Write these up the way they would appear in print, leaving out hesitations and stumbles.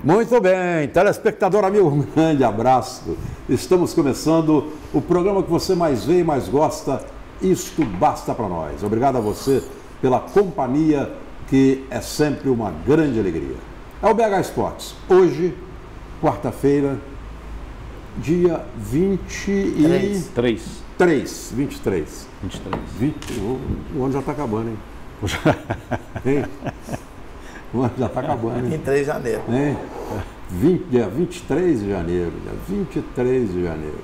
Muito bem, telespectador amigo, um grande abraço. Estamos começando o programa que você mais vê e mais gosta, Isto Basta Pra Nós. Obrigado a você pela companhia, que é sempre uma grande alegria. É o BH Esportes. Hoje, quarta-feira, dia 23. O ano já está acabando, hein? O ano já está acabando, hein? 23 de janeiro. Hein? Dia 23 de janeiro. Dia 23 de janeiro.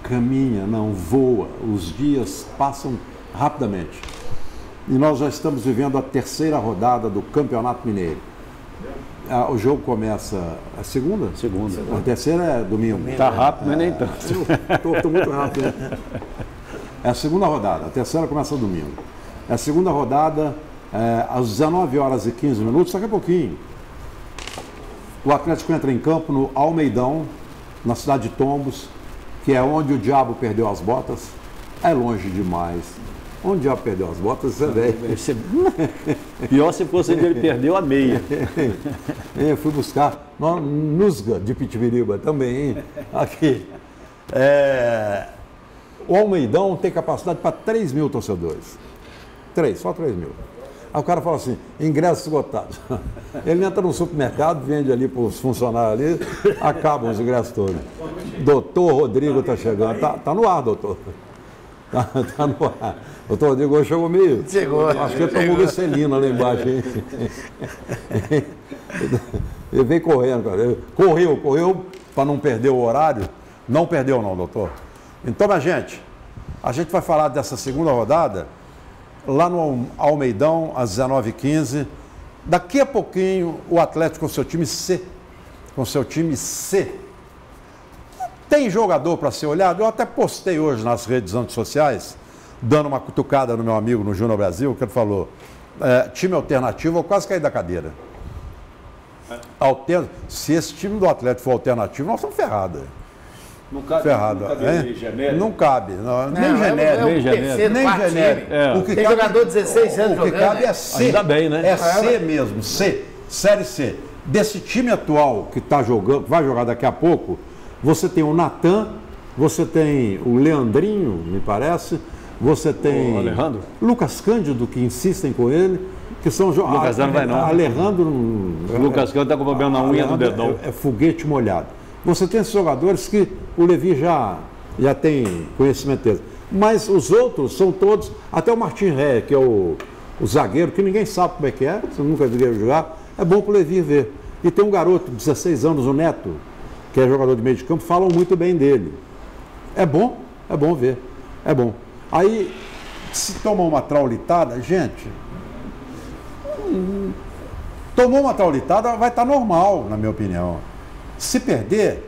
Caminha, não voa. Os dias passam rapidamente. E nós já estamos vivendo a terceira rodada do Campeonato Mineiro. O jogo começa a segunda? Segunda. A terceira é domingo. Está rápido, mas nem tanto. Estou muito rápido. Né? É a segunda rodada. A terceira começa domingo. É a segunda rodada, às 19 horas e 15 minutos, daqui a pouquinho. O Atlético entra em campo no Almeidão, na cidade de Tombos, que é onde o diabo perdeu as botas. É longe demais. Onde o diabo perdeu as botas, você vê. Pior se fosse onde ele perdeu a meia. Eu fui buscar Nusga de Pitibiriba também, hein? Aqui. O Almeidão tem capacidade para 3 mil torcedores. Só 3 mil. Aí o cara fala assim, ingressos esgotados. Ele entra no supermercado, vende ali para os funcionários ali, acabam os ingressos todos. Doutor Rodrigo está chegando. Tá no ar, doutor. Tá no ar. Doutor Rodrigo hoje chegou meio. Chegou. Acho que ele tomou glicerina lá embaixo. Hein? Ele veio correndo, cara. Ele correu para não perder o horário. Não perdeu não, doutor. Então, minha gente, a gente vai falar dessa segunda rodada lá no Almeidão, às 19h15. Daqui a pouquinho, o Atlético com seu time C. Tem jogador para ser olhado? Eu até postei hoje nas redes antissociais, dando uma cutucada no meu amigo no Júnior Brasil, que ele falou, time alternativo, eu quase caí da cadeira. Se esse time do Atlético for alternativo, nós estamos ferrados. Não cabe, ferrado. Não cabe. Nem genérico. Nem genérico. Tem jogador de 16 anos jogando. O que cabe é C. Ainda bem, né? É C mesmo, C. Série C. Desse time atual que está jogando, vai jogar daqui a pouco, você tem o Natan, você tem o Leandrinho, me parece, você tem o Alejandro? Lucas Cândido, que insistem com ele, que são jogadores. Lucas não vai não. Alejandro. O Lucas Cândido está com problema na unha do dedão. É foguete molhado. Você tem esses jogadores que o Levi já tem conhecimento deles. Mas os outros são todos, até o Martin Ré, que é o zagueiro, que ninguém sabe como é que é, você nunca viria jogar, é bom para o Levi ver. E tem um garoto de 16 anos, o Neto, que é jogador de meio de campo, falam muito bem dele. É bom ver, é bom. Aí, se tomar uma traulitada, gente, tomou uma traulitada, vai estar normal, na minha opinião. Se perder,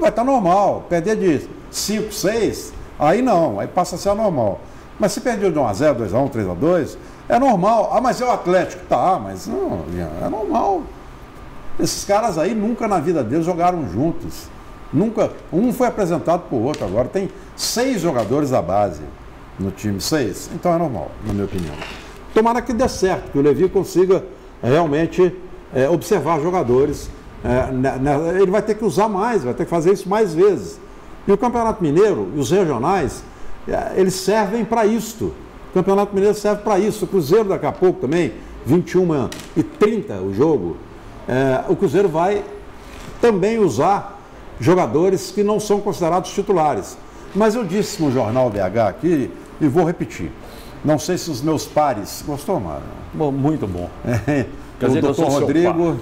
vai estar normal. Perder de 5, 6, aí não, aí passa a ser anormal. Mas se perder de 1-0, 2-1, 3-2, é normal. Ah, mas é o Atlético. Tá, mas não, é normal. Esses caras aí nunca na vida deles jogaram juntos. Nunca. Um foi apresentado por outro. Agora tem 6 jogadores da base no time. 6. Então é normal, na minha opinião. Tomara que dê certo, que o Levi consiga realmente observar jogadores. Ele vai ter que usar mais, vai ter que fazer isso mais vezes. E o Campeonato Mineiro e os regionais, eles servem para isto. O Campeonato Mineiro serve para isso. O Cruzeiro daqui a pouco também, 21h30 o jogo. O Cruzeiro vai também usar jogadores que não são considerados titulares. Mas eu disse no Jornal BH aqui, e vou repetir, não sei se os meus pares gostou, Mário? Bom, muito bom. O doutor Rodrigo,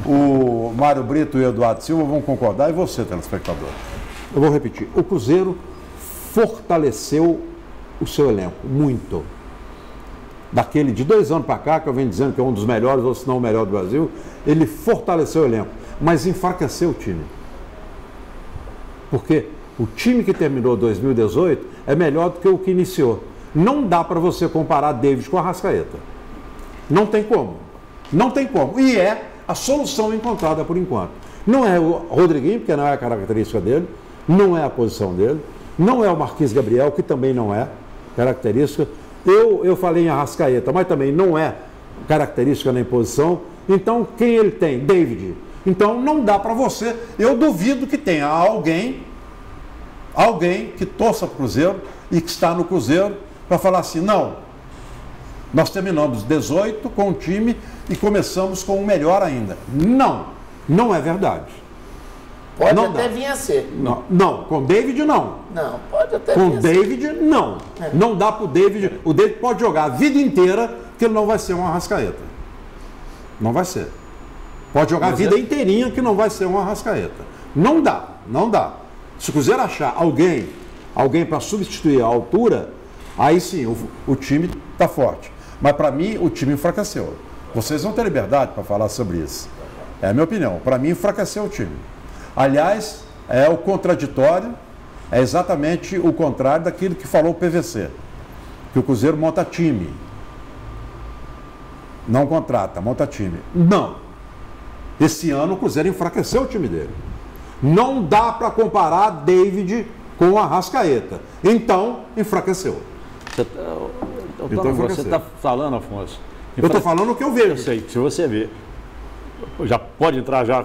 o Mário Brito e o Eduardo Silva vão concordar, e você, telespectador. Eu vou repetir, o Cruzeiro fortaleceu o seu elenco, muito. Daquele de 2 anos para cá, que eu venho dizendo que é um dos melhores, ou se não o melhor do Brasil, ele fortaleceu o elenco, mas enfraqueceu o time. Porque o time que terminou 2018 é melhor do que o que iniciou. Não dá para você comparar David com a Arrascaeta. Não tem como. Não tem como. E é a solução encontrada por enquanto. Não é o Rodriguinho, porque não é a característica dele, não é a posição dele, não é o Marquinhos Gabriel, que também não é característica. Eu falei em Arrascaeta, mas também não é característica nem posição. Então, quem ele tem? David. Então, não dá para você. Eu duvido que tenha alguém que torça para o Cruzeiro e que está no Cruzeiro para falar assim, não, nós terminamos 18 com o time e começamos com o melhor ainda. Não é verdade. Pode não até dá. vir a ser. Não, com David não. Não, pode até Com vir a ser. David, não. Não dá para o David. O David pode jogar a vida inteira que ele não vai ser um Arrascaeta. Não vai ser. Pode jogar a vida inteirinha que não vai ser um Arrascaeta. Não dá. Se o Cruzeiro achar alguém para substituir a altura, aí sim, o time está forte. Mas para mim, o time enfraqueceu. Vocês vão ter liberdade para falar sobre isso. É a minha opinião. Para mim, enfraqueceu o time. Aliás, é o contraditório, é exatamente o contrário daquilo que falou o PVC. Que o Cruzeiro monta time. Não contrata, monta time. Não. Esse ano o Cruzeiro enfraqueceu o time dele. Não dá para comparar David com o Arrascaeta. Então, enfraqueceu. Você está falando, Afonso? Eu estou falando o que eu vejo. Eu sei, se você ver. Já pode entrar já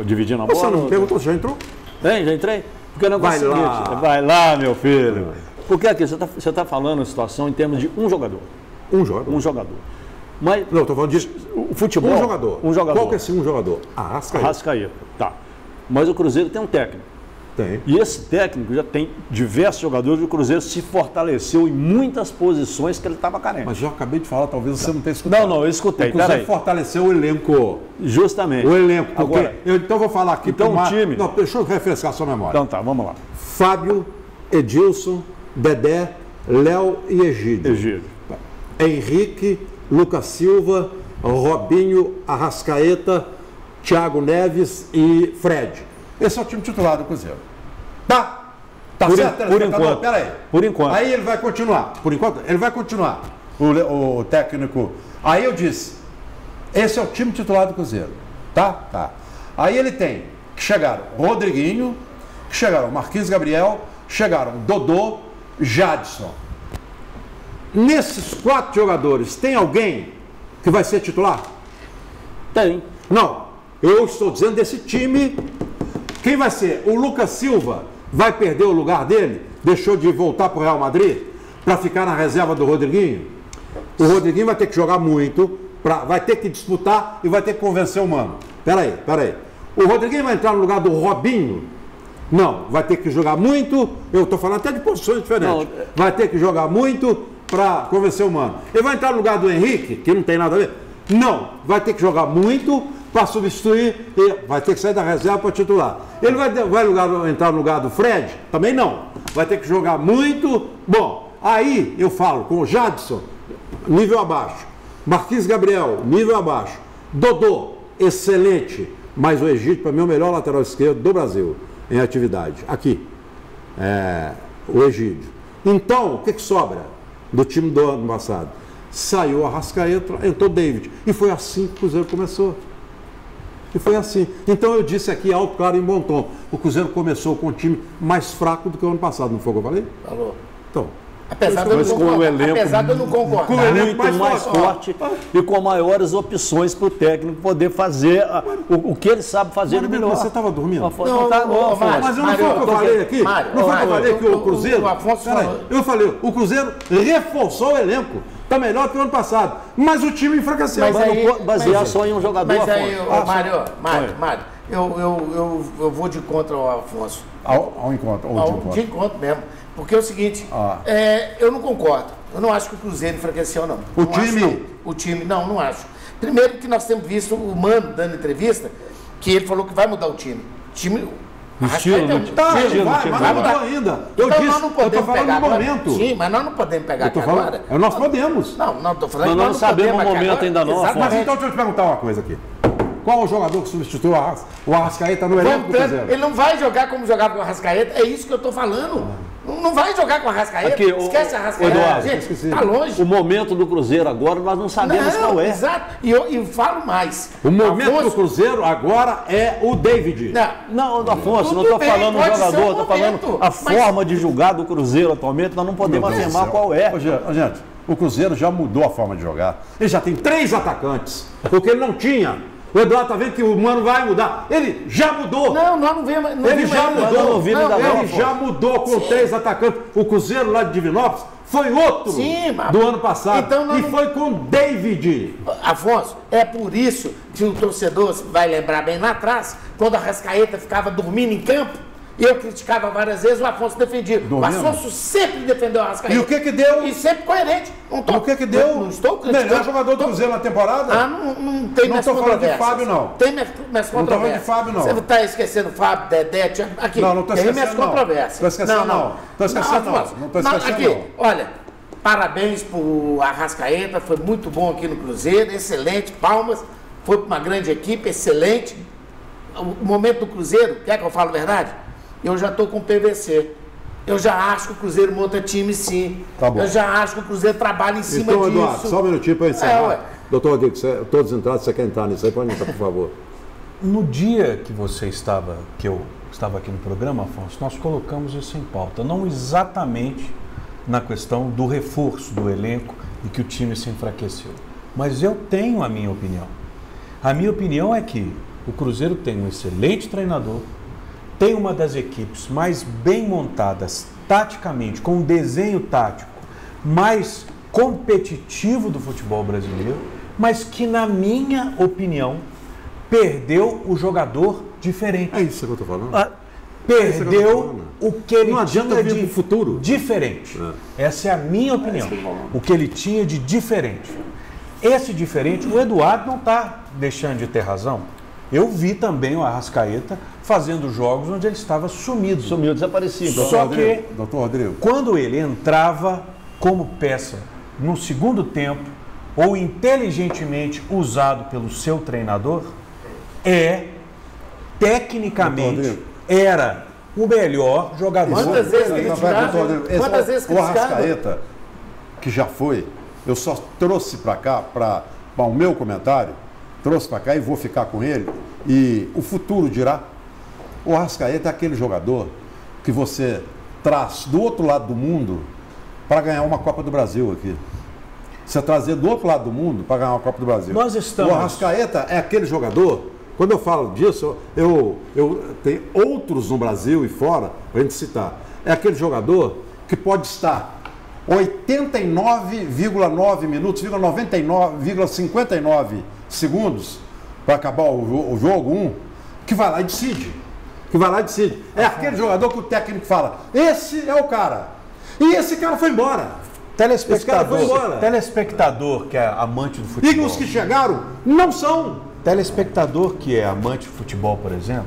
dividindo a bola? Você não perguntou, já entrou? Bem, já entrei. Porque o negócio é o seguinte, vai lá, meu filho. Porque aqui, você está falando a situação em termos de um jogador. Um jogador. Mas não, estou falando de o futebol. Um jogador. Qual que é esse um jogador? Arrascaeta. Tá. Mas o Cruzeiro tem um técnico. Tem. E esse técnico já tem diversos jogadores. O Cruzeiro se fortaleceu em muitas posições que ele estava carente. Mas eu acabei de falar, talvez você não tenha escutado. Não, eu escutei. O Cruzeiro fortaleceu o elenco. Justamente. O elenco. Agora, então vou falar aqui. Então o time... Não, deixa eu refrescar a sua memória. Então tá, vamos lá. Fábio, Edilson, Dedé, Léo e Egídio. Henrique, Lucas Silva, Robinho, Arrascaeta, Thiago Neves e Fred. Esse é o time titular do Cruzeiro. Tá certo? Por enquanto. Pera aí. Por enquanto. Aí ele vai continuar. Por enquanto, ele vai continuar. O técnico. Aí eu disse, esse é o time titular do Cruzeiro. Tá. Aí ele tem que chegaram Rodriguinho, que chegaram Marquinhos Gabriel, chegaram Dodô, Jadson. Nesses 4 jogadores, tem alguém que vai ser titular? Tem. Não. Eu estou dizendo desse time. Quem vai ser? O Lucas Silva vai perder o lugar dele? Deixou de voltar para o Real Madrid para ficar na reserva do Rodriguinho? O Rodriguinho vai ter que jogar muito, vai ter que disputar e vai ter que convencer o Mano. Peraí. O Rodriguinho vai entrar no lugar do Robinho? Não, vai ter que jogar muito. Eu estou falando até de posições diferentes. Vai ter que jogar muito para convencer o Mano. Ele vai entrar no lugar do Henrique, que não tem nada a ver? Não, vai ter que jogar muito para substituir, e vai ter que sair da reserva para titular. Ele vai entrar no lugar do Fred? Também não. Vai ter que jogar muito. Bom, aí eu falo com o Jadson, nível abaixo. Marquinhos Gabriel, nível abaixo. Dodô, excelente. Mas o Egídio, para mim, é o melhor lateral esquerdo do Brasil em atividade. Aqui. O Egídio. Então, o que sobra do time do ano passado? Saiu a Arrascaeta, entrou David. E foi assim que o Cruzeiro começou. E foi assim. Então eu disse aqui alto, claro, em bom tom. O Cruzeiro começou com um time mais fraco do que o ano passado, não foi o que eu falei? Falou. Então. Apesar de eu não concordar. Com o elenco mais forte e com maiores opções para o técnico poder fazer o que ele sabe fazer melhor. Você estava dormindo? Mas eu não foi o que eu falei aqui? Não foi o que eu falei que o Cruzeiro... Eu falei, o Cruzeiro reforçou o elenco. Está melhor que o ano passado. Mas o time enfraqueceu. Mas aí, não basear só em um jogador, Mas aí, Mário, eu vou de contra ao Afonso. Ao encontro. De encontro mesmo. Porque é o seguinte, eu não concordo. Eu não acho que o Cruzeiro enfraqueceu, não. O time, não acho. Primeiro que nós temos visto o Mano dando entrevista, que ele falou que vai mudar o time. Vai mudar ainda. Eu disse, nós não podemos pegar no momento. Sim, mas nós não podemos pegar aqui agora. Nós podemos. Não estou falando. Nós não sabemos o momento ainda não. Mas então deixa eu te perguntar uma coisa aqui. Qual o jogador que substituiu o Arrascaeta no elenco do Cruzeiro? Ele não vai jogar como jogava com o Arrascaeta, é isso que eu estou falando. Não vai jogar com o Arrascaeta. Aqui, esquece o Arrascaeta. Eduardo, gente, está longe. O momento do Cruzeiro agora nós não sabemos qual é. Exato. E falo mais. O momento do Cruzeiro agora é o David. Não, Afonso, não estou falando do jogador, estou falando a forma de julgar do Cruzeiro atualmente, nós não podemos afirmar qual é. Gente, O Cruzeiro já mudou a forma de jogar. Ele já tem 3 atacantes, porque ele não tinha. O Eduardo tá vendo que o Mano vai mudar. Ele já mudou. Não, nós não vemos. Ele já mudou. Ele já mudou com 3 atacantes. O Cruzeiro lá de Divinópolis foi outro do ano passado. Então, e foi com David. Afonso, é por isso que o torcedor vai lembrar bem lá atrás, quando a Arrascaeta ficava dormindo em campo, eu criticava várias vezes, o Afonso defendia. O Afonso sempre defendeu a Arrascaeta. E o que deu? E sempre coerente. E o que deu? Não estou criticando. Melhor jogador do Cruzeiro na temporada? Não tem minhas controvérsias. Não estou falando de Fábio, não. Tem minhas controvérsias. Não estou falando de Fábio, não. Você está esquecendo Fábio, Dedé, aqui. Não estou esquecendo, minhas controvérsias. Estou esquecendo, não. Estou esquecendo, não. Não estou esquecendo, aqui, olha, parabéns por Arrascaeta, foi muito bom aqui no Cruzeiro, excelente, palmas, foi para uma grande equipe, excelente. O momento do Cruzeiro, quer que eu fale a verdade? Eu já estou com o PVC. Eu já acho que o Cruzeiro monta time, sim. Tá bom. Eu já acho que o Cruzeiro trabalha em cima disso. Eduardo, só um minutinho para eu encerrar. Doutor Rodrigo, todos entrados, você quer entrar nisso aí? Pode entrar, por favor. No dia que que eu estava aqui no programa, Afonso, nós colocamos isso em pauta. Não exatamente na questão do reforço do elenco e que o time se enfraqueceu. Mas eu tenho a minha opinião. A minha opinião é que o Cruzeiro tem um excelente treinador, tem uma das equipes mais bem montadas taticamente, com um desenho tático mais competitivo do futebol brasileiro, mas que, na minha opinião, perdeu o jogador diferente. É isso que eu estou falando. Perdeu o que ele tinha de futuro diferente. Essa é a minha opinião. O que ele tinha de diferente. Esse diferente, o Eduardo não está deixando de ter razão. Eu vi também o Arrascaeta fazendo jogos onde ele estava sumido. Sumiu, desaparecido. Só que, Dr. Rodrigo, quando ele entrava como peça no segundo tempo, ou inteligentemente usado pelo seu treinador, tecnicamente, era o melhor jogador. Quantas vezes criticado? O Arrascaeta, que já foi, eu só trouxe para cá, para o meu comentário, trouxe para cá e vou ficar com ele, e o futuro dirá. O Arrascaeta é aquele jogador que você traz do outro lado do mundo para ganhar uma Copa do Brasil aqui. Você trazer do outro lado do mundo para ganhar uma Copa do Brasil. Nós estamos... O Arrascaeta é aquele jogador, quando eu falo disso, eu tenho outros no Brasil e fora, para a gente citar. É aquele jogador que pode estar 89,9 minutos, 99,59 segundos para acabar o jogo, que vai lá e decide. É aquele jogador que o técnico fala, esse é o cara. E esse cara foi embora. Telespectador que é amante do futebol. E os que chegaram não são. Telespectador que é amante de futebol, por exemplo,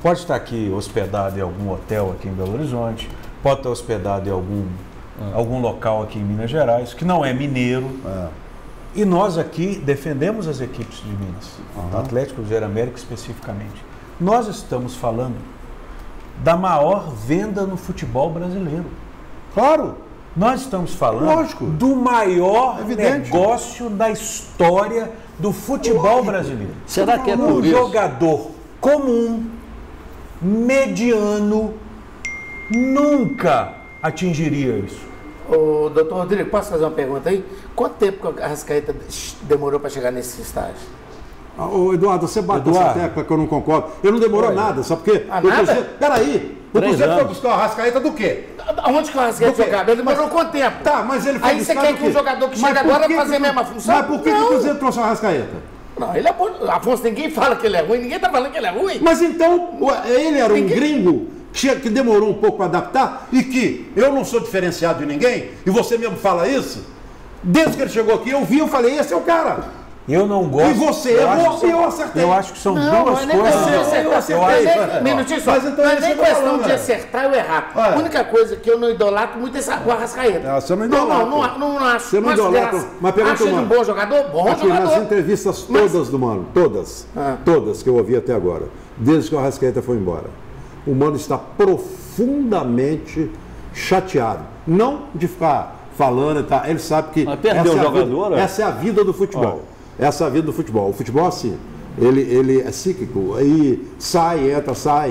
pode estar aqui hospedado em algum hotel aqui em Belo Horizonte, pode estar hospedado em algum local aqui em Minas Gerais, que não é mineiro. E nós aqui defendemos as equipes de Minas, Atlético, Cruzeiro, América especificamente. Nós estamos falando da maior venda no futebol brasileiro. Claro. Nós estamos falando do maior negócio da história do futebol brasileiro. Será que é por isso? Um jogador comum, mediano, nunca atingiria isso. Ô, doutor Rodrigo, posso fazer uma pergunta aí? Quanto tempo que a Arrascaeta demorou para chegar nesse estágio? Ô, Eduardo, você bateu essa tecla que eu não concordo. Eu não demorou nada, sabe por quê? Peraí, o Cruzeiro foi buscar o Arrascaeta do quê? Aonde que o Arrascaeta jogava? Ele demorou quanto tempo? Tá, mas ele foi aí você quer que um jogador que chega agora fazer a mesma função? Mas por que o Cruzeiro trouxe o Arrascaeta? Não, ele é bom. Afonso, ninguém fala que ele é ruim, ninguém tá falando que ele é ruim. Mas então, ele era um gringo que demorou um pouco para adaptar e que eu não sou diferenciado de ninguém, e você mesmo fala isso. Desde que ele chegou aqui, eu falei, esse é o cara. Eu não gosto. E você errou e eu acertei. Eu acho que são duas coisas. Minutinho só. Não é nem questão de acertar ou errar. A única coisa que eu não idolatro muito é o Arrascaeta. Você não idolatra. Não acho. Você não idolatra. Mas pergunta, acho ele um bom jogador? Bom aqui, jogador. nas entrevistas todas do Mano, todas que eu ouvi até agora, desde que o Arrascaeta foi embora, o Mano está profundamente chateado. Não de ficar falando e tal. Ele sabe que essa é a vida do futebol. Essa é a vida do futebol. O futebol é assim. Ele é cíclico. Aí sai, entra, sai.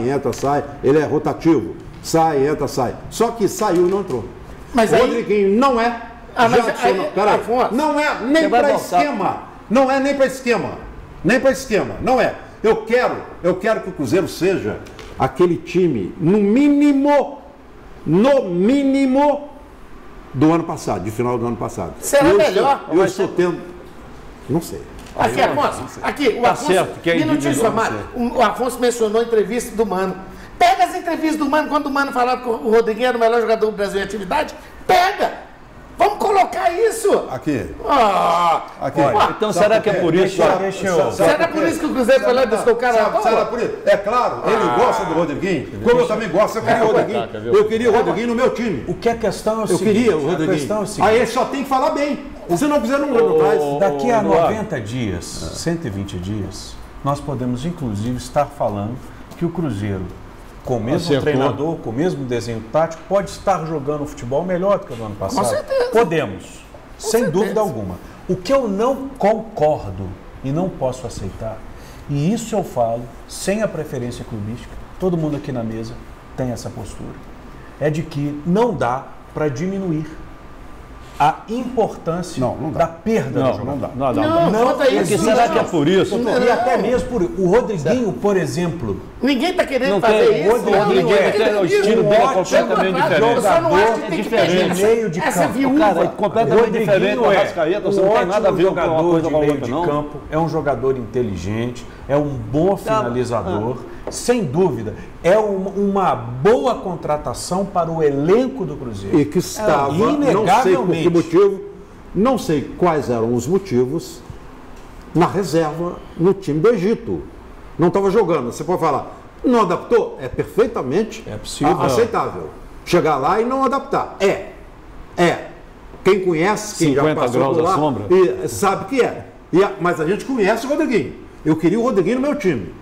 Ele é rotativo. Sai, entra, sai. Só que saiu e não entrou. Mas o Rodriguinho não é. Não é nem para esquema. Não é nem para esquema. Nem para esquema. Não é. Eu quero que o Cruzeiro seja aquele time, no mínimo, do ano passado, de final do ano passado. Será melhor? Eu estou tendo... Não sei. Aqui, Afonso, aqui, o Afonso, o Afonso mencionou a entrevista do Mano. Pega as entrevistas do Mano, quando o Mano falava que o Rodriguinho era o melhor jogador do Brasil em atividade, pega! Vamos colocar isso! Aqui. Aqui. Então será que é por isso? Será que é por isso que o Cruzeiro foi lá e buscou o cara? Será por isso? É claro, ele gosta do Rodriguinho, como eu também gosto, eu queria o Rodriguinho no meu time. O que a questão é o seguinte. Eu queria o Rodriguinho. Aí ele só tem que falar bem. Se não quiser, não traz. Daqui a 90 dias, 120 dias, nós podemos inclusive estar falando que o Cruzeiro, com o mesmo treinador, com o mesmo desenho tático, pode estar jogando futebol melhor do que no ano passado. Com certeza. Podemos, sem dúvida alguma. O que eu não concordo e não posso aceitar, e isso eu falo sem a preferência clubística, todo mundo aqui na mesa tem essa postura, é de que não dá para diminuir a importância da perda do jogador. Não, porque será que é por isso? E até mesmo por o Rodriguinho, por exemplo. Ninguém está querendo fazer isso. O estilo dele é completamente diferente. Eu só não acho que tem que ter meio de campo. Cara, é completamente diferente do Arrascaeta. Você não tem nada a ver com uma coisa com a outra, não. Campo, é um jogador inteligente, é um bom finalizador. Sem dúvida, é uma boa contratação para o elenco do Cruzeiro. E que estava, inegavelmente, não sei quais eram os motivos, na reserva no time do Egito. Não estava jogando. Você pode falar, não adaptou? É perfeitamente aceitável. Chegar lá e não adaptar. Quem conhece, quem já passou por lá, sabe que é. Mas a gente conhece o Rodriguinho. Eu queria o Rodriguinho no meu time.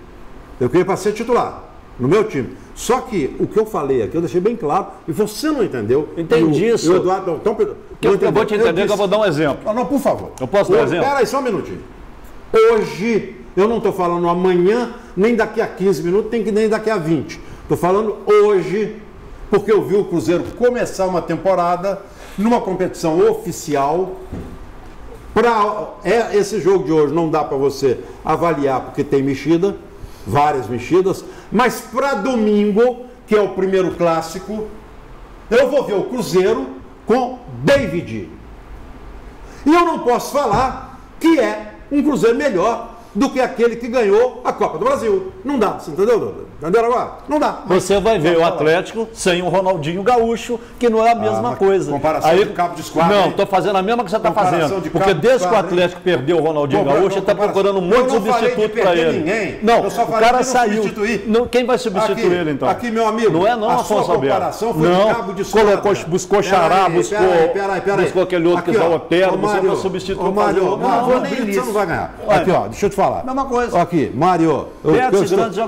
Eu queria para ser titular no meu time. Só que o que eu falei aqui, eu deixei bem claro, e você não entendeu. Entendi isso. O Eduardo, eu vou te entender, que eu vou dar um exemplo. Não, por favor. Eu posso dar um exemplo? Espera aí só um minutinho. Hoje, eu não estou falando amanhã, nem daqui a 15 minutos, nem daqui a 20. Estou falando hoje, porque eu vi o Cruzeiro começar uma temporada numa competição oficial. Esse jogo de hoje não dá para você avaliar, porque tem mexida, várias mexidas, mas para domingo, que é o primeiro clássico, eu vou ver o Cruzeiro com David. E eu não posso falar que é um Cruzeiro melhor do que aquele que ganhou a Copa do Brasil. Não dá, você entendeu, Duda? Entenderam agora? Não dá. Você vai ver o Atlético sem o Ronaldinho Gaúcho, que não é a mesma coisa. Comparação de cabo de esquadra. Não, estou fazendo a mesma que você está fazendo. Porque desde que o Atlético perdeu o Ronaldinho Gaúcho, ele está procurando um monte de substituto para ele. Ninguém. Não, o cara saiu. Quem vai substituir ele então? Aqui, meu amigo. Não é não, Afonso Alberto. A comparação foi de cabo de esquadra. Buscou Xará, buscou aquele outro que é o Otero, você vai substituir o Mário. Você não vai ganhar. Aqui, ó, deixa eu te falar. Mesma coisa. Aqui, Mário.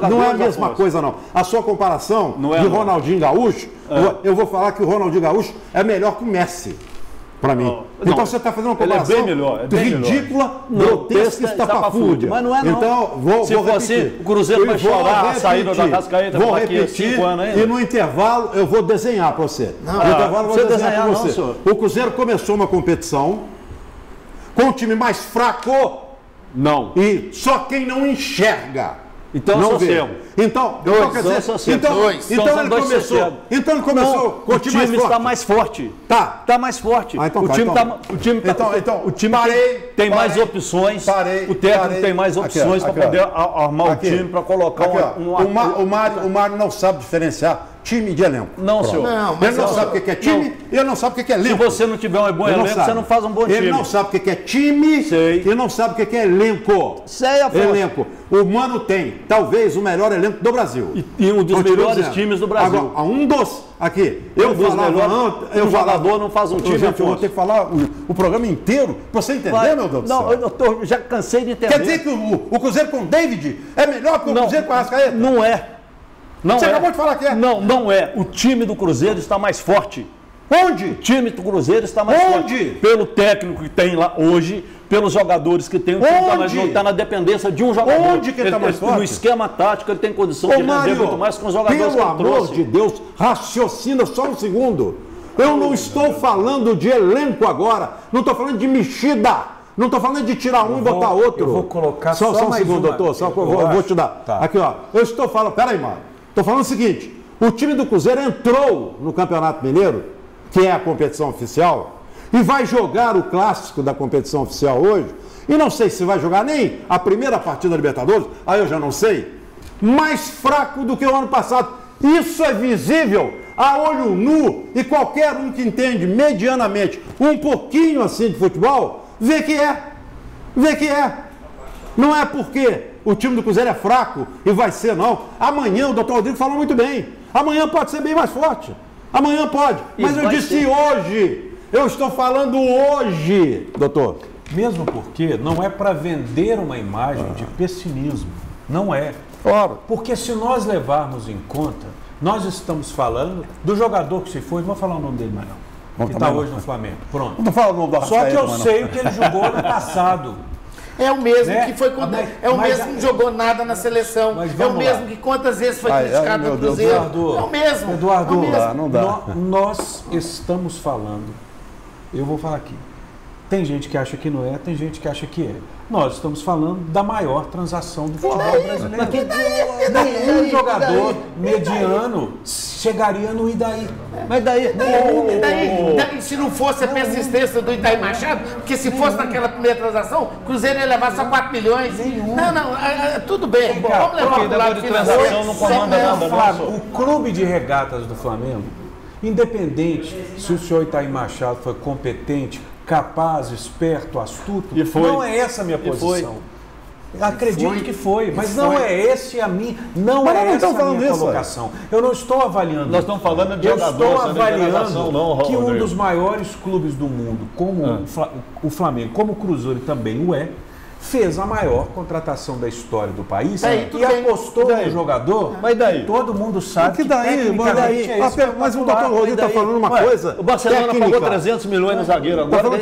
Não é a mesma coisa, não. A sua comparação de Ronaldinho Gaúcho, eu vou falar que o Ronaldinho Gaúcho é melhor que o Messi, para mim. Então você está fazendo uma comparação ridícula, grotesca e estapafúrdia. Mas não é, não. Então, vou repetir. O Cruzeiro vai chorar a saída da Arrascaeta daqui a 5 anos ainda. E no intervalo eu vou desenhar para você. No intervalo eu vou desenhar para você. O Cruzeiro começou uma competição com um time mais fraco. Não. E só quem não enxerga. Então não vê. Então ele começou com o time está mais forte. Está mais forte. O time tem mais opções. O técnico tem mais opções para poder armar o time, para colocar o Mário não sabe diferenciar time de elenco. Não, senhor. Ele não sabe o que é time e ele não sabe o que é elenco. Se você não tiver um bom elenco, você não faz um bom time. Ele não sabe o que é time e não sabe o que é elenco. Sei, Afonso. Elenco. O Mano tem, talvez, o melhor elenco do Brasil. E um dos melhores times do Brasil. Agora, um dos, aqui, um jogador não faz um time. Gente, eu vou ter que falar o programa inteiro para você entender, meu Deus do céu. Não, eu já cansei de entender. Quer dizer que o Cruzeiro com o David é melhor que o Cruzeiro com a Arrascaeta? Não é. Você acabou de falar que é. Não é. O time do Cruzeiro está mais forte. Onde? O time do Cruzeiro está mais forte. Pelo técnico que tem lá hoje, pelos jogadores que tem. O time não está na dependência de um jogador. Onde que ele está mais forte? No esquema tático, ele tem condição de render muito mais com os jogadores que ele trouxe. Pelo amor de Deus, raciocina só um segundo. Eu não estou falando de elenco agora. Não estou falando de mexida. Não estou falando de tirar um e botar outro. Eu vou colocar só um segundo, doutor. Eu vou te dar. Tá. Aqui, ó. Eu estou falando... Peraí, mano. Estou falando o seguinte. O time do Cruzeiro entrou no Campeonato Mineiro, que é a competição oficial, e vai jogar o clássico da competição oficial hoje. E não sei se vai jogar nem a primeira partida da Libertadores. Aí eu já não sei. Mais fraco do que o ano passado. Isso é visível a olho nu, e qualquer um que entende medianamente um pouquinho assim de futebol, vê que é. Vê que é. Não é porque o time do Cruzeiro é fraco e vai ser, não. Amanhã, o doutor Rodrigo falou muito bem, amanhã pode ser bem mais forte. Amanhã pode. Mas eu disse hoje. Eu estou falando hoje, doutor. Mesmo porque não é para vender uma imagem de pessimismo. Não é. Claro. Porque se nós levarmos em conta, nós estamos falando do jogador que se foi, não vou falar o nome dele mais não, que está hoje no Flamengo. Pronto. Não fala o nome do Só que eu sei o que ele jogou no passado. É o mesmo que foi o mesmo que não jogou nada na seleção. É o mesmo que quantas vezes foi criticado no Cruzeiro. Eduardo, é o mesmo. Eduardo, é o mesmo. Não dá. Nós estamos falando, eu vou falar aqui. Tem gente que acha que não é, tem gente que acha que é. Nós estamos falando da maior transação do futebol brasileiro. Nenhum jogador mediano chegaria no Idaí. Mas daí... Daí, se não fosse a persistência do Itaí Machado, porque se fosse naquela primeira transação, o Cruzeiro ia levar só 4 milhões. Não, tudo bem. Vamos levar para o lado financeiro. Não comanda nada, o clube de regatas do Flamengo, independente se o senhor Itaí Machado foi competente, capaz, esperto, astuto, não é essa a minha posição. Acredito que foi, mas não é esse a minha, não é essa a minha colocação. Eu não estou avaliando. Nós estamos falando de jogador, eu estou avaliando que um dos maiores clubes do mundo, como o Flamengo, como o Cruzeiro também o é, fez a maior contratação da história do país e apostou no jogador. Mas daí? Todo mundo sabe que daí, mas o doutor Rodrigo está falando uma coisa. O Barcelona pagou 300 milhões no zagueiro agora. Pelo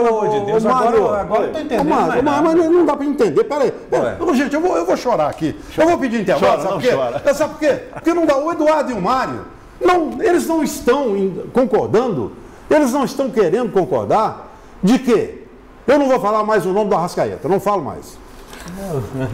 amor de Deus, agora eu estou entendendo. Mas não dá para entender. Peraí. Gente, eu vou chorar aqui. Eu vou pedir intervalo. Sabe por quê? Porque não dá. O Eduardo e o Mário, eles não estão concordando, eles não estão querendo concordar de que eu não vou falar mais o nome do Arrascaeta, não falo mais.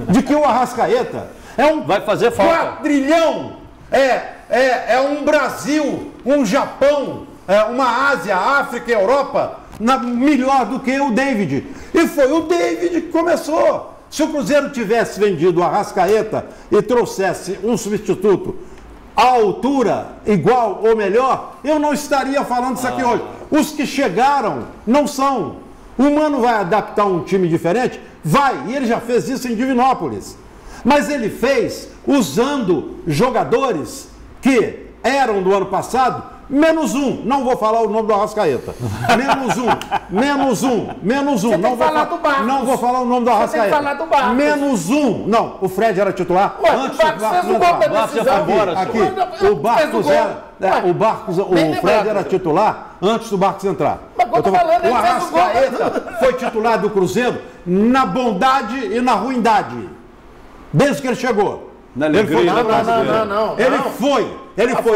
De que o Arrascaeta é um vai fazer falta. Quadrilhão, é um Brasil, um Japão, uma Ásia, África e Europa, melhor do que o David. E foi o David que começou. Se o Cruzeiro tivesse vendido o Arrascaeta e trouxesse um substituto à altura, igual ou melhor, eu não estaria falando isso aqui hoje. Os que chegaram não são. O Mano vai adaptar um time diferente? Vai, e ele já fez isso em Divinópolis. Mas ele fez usando jogadores que eram do ano passado, menos um. Não vou falar o nome do Arrascaeta. Menos um. Não vou falar o nome do Arrascaeta. Você tem que falar do Barcos. Menos um. Não, o Fred era titular. Antes do Barcos entrar. O Fred era titular antes do Barcos entrar. O Arrascaeta foi titular do Cruzeiro na bondade e na ruindade. Desde que ele chegou.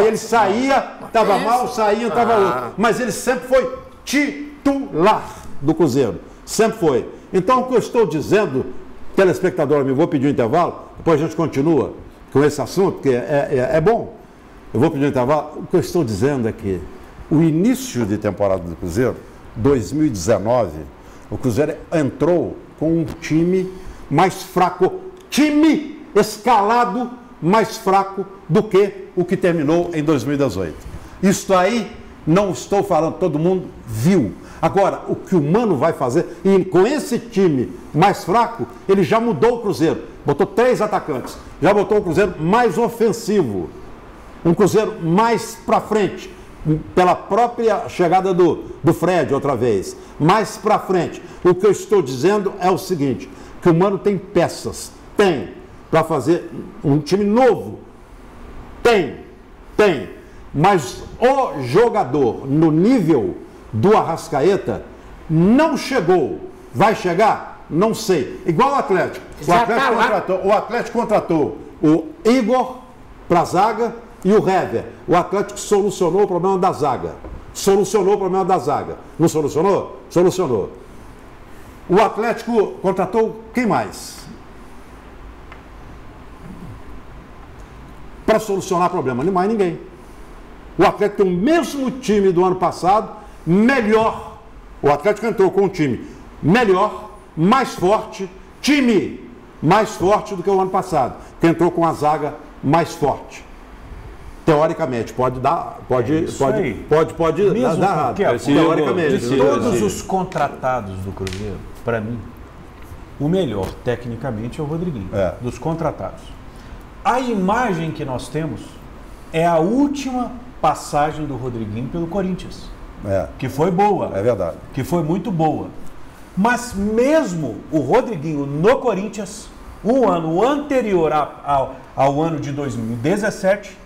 Ele saía, estava mal, saía, estava outro. Mas ele sempre foi titular do Cruzeiro. Sempre foi. Então, o que eu estou dizendo, telespectador, eu vou pedir um intervalo, depois a gente continua com esse assunto, que é bom. Eu vou pedir um intervalo. O que eu estou dizendo é que o início de temporada do Cruzeiro, 2019, o Cruzeiro entrou com um time mais fraco, time escalado mais fraco do que o que terminou em 2018. Isso aí, não estou falando, todo mundo viu. Agora, o que o Mano vai fazer, e com esse time mais fraco, ele já mudou o Cruzeiro. Botou 3 atacantes, já botou o Cruzeiro mais ofensivo. Um Cruzeiro mais para frente, pela própria chegada do Fred outra vez, mais para frente. O que eu estou dizendo é o seguinte, que o Mano tem peças, para fazer um time novo. Tem. Mas o jogador no nível do Arrascaeta não chegou. Vai chegar? Não sei. Igual o Atlético. O Atlético contratou o Igor para a zaga E o Hever, o Atlético solucionou o problema da zaga. Solucionou o problema da zaga. Não solucionou? Solucionou. O Atlético contratou quem mais? Para solucionar o problema, nem mais ninguém. O Atlético tem o mesmo time do ano passado, melhor. O Atlético entrou com um time melhor, mais forte, time mais forte do que o ano passado, que entrou com a zaga mais forte. Teoricamente, pode dar, pode dar errado. Teoricamente. De todos os contratados do Cruzeiro, para mim, o melhor tecnicamente é o Rodriguinho, dos contratados. A imagem que nós temos é a última passagem do Rodriguinho pelo Corinthians, que foi boa. É verdade. Que foi muito boa. Mas mesmo o Rodriguinho no Corinthians, o ano anterior ao ano de 2017,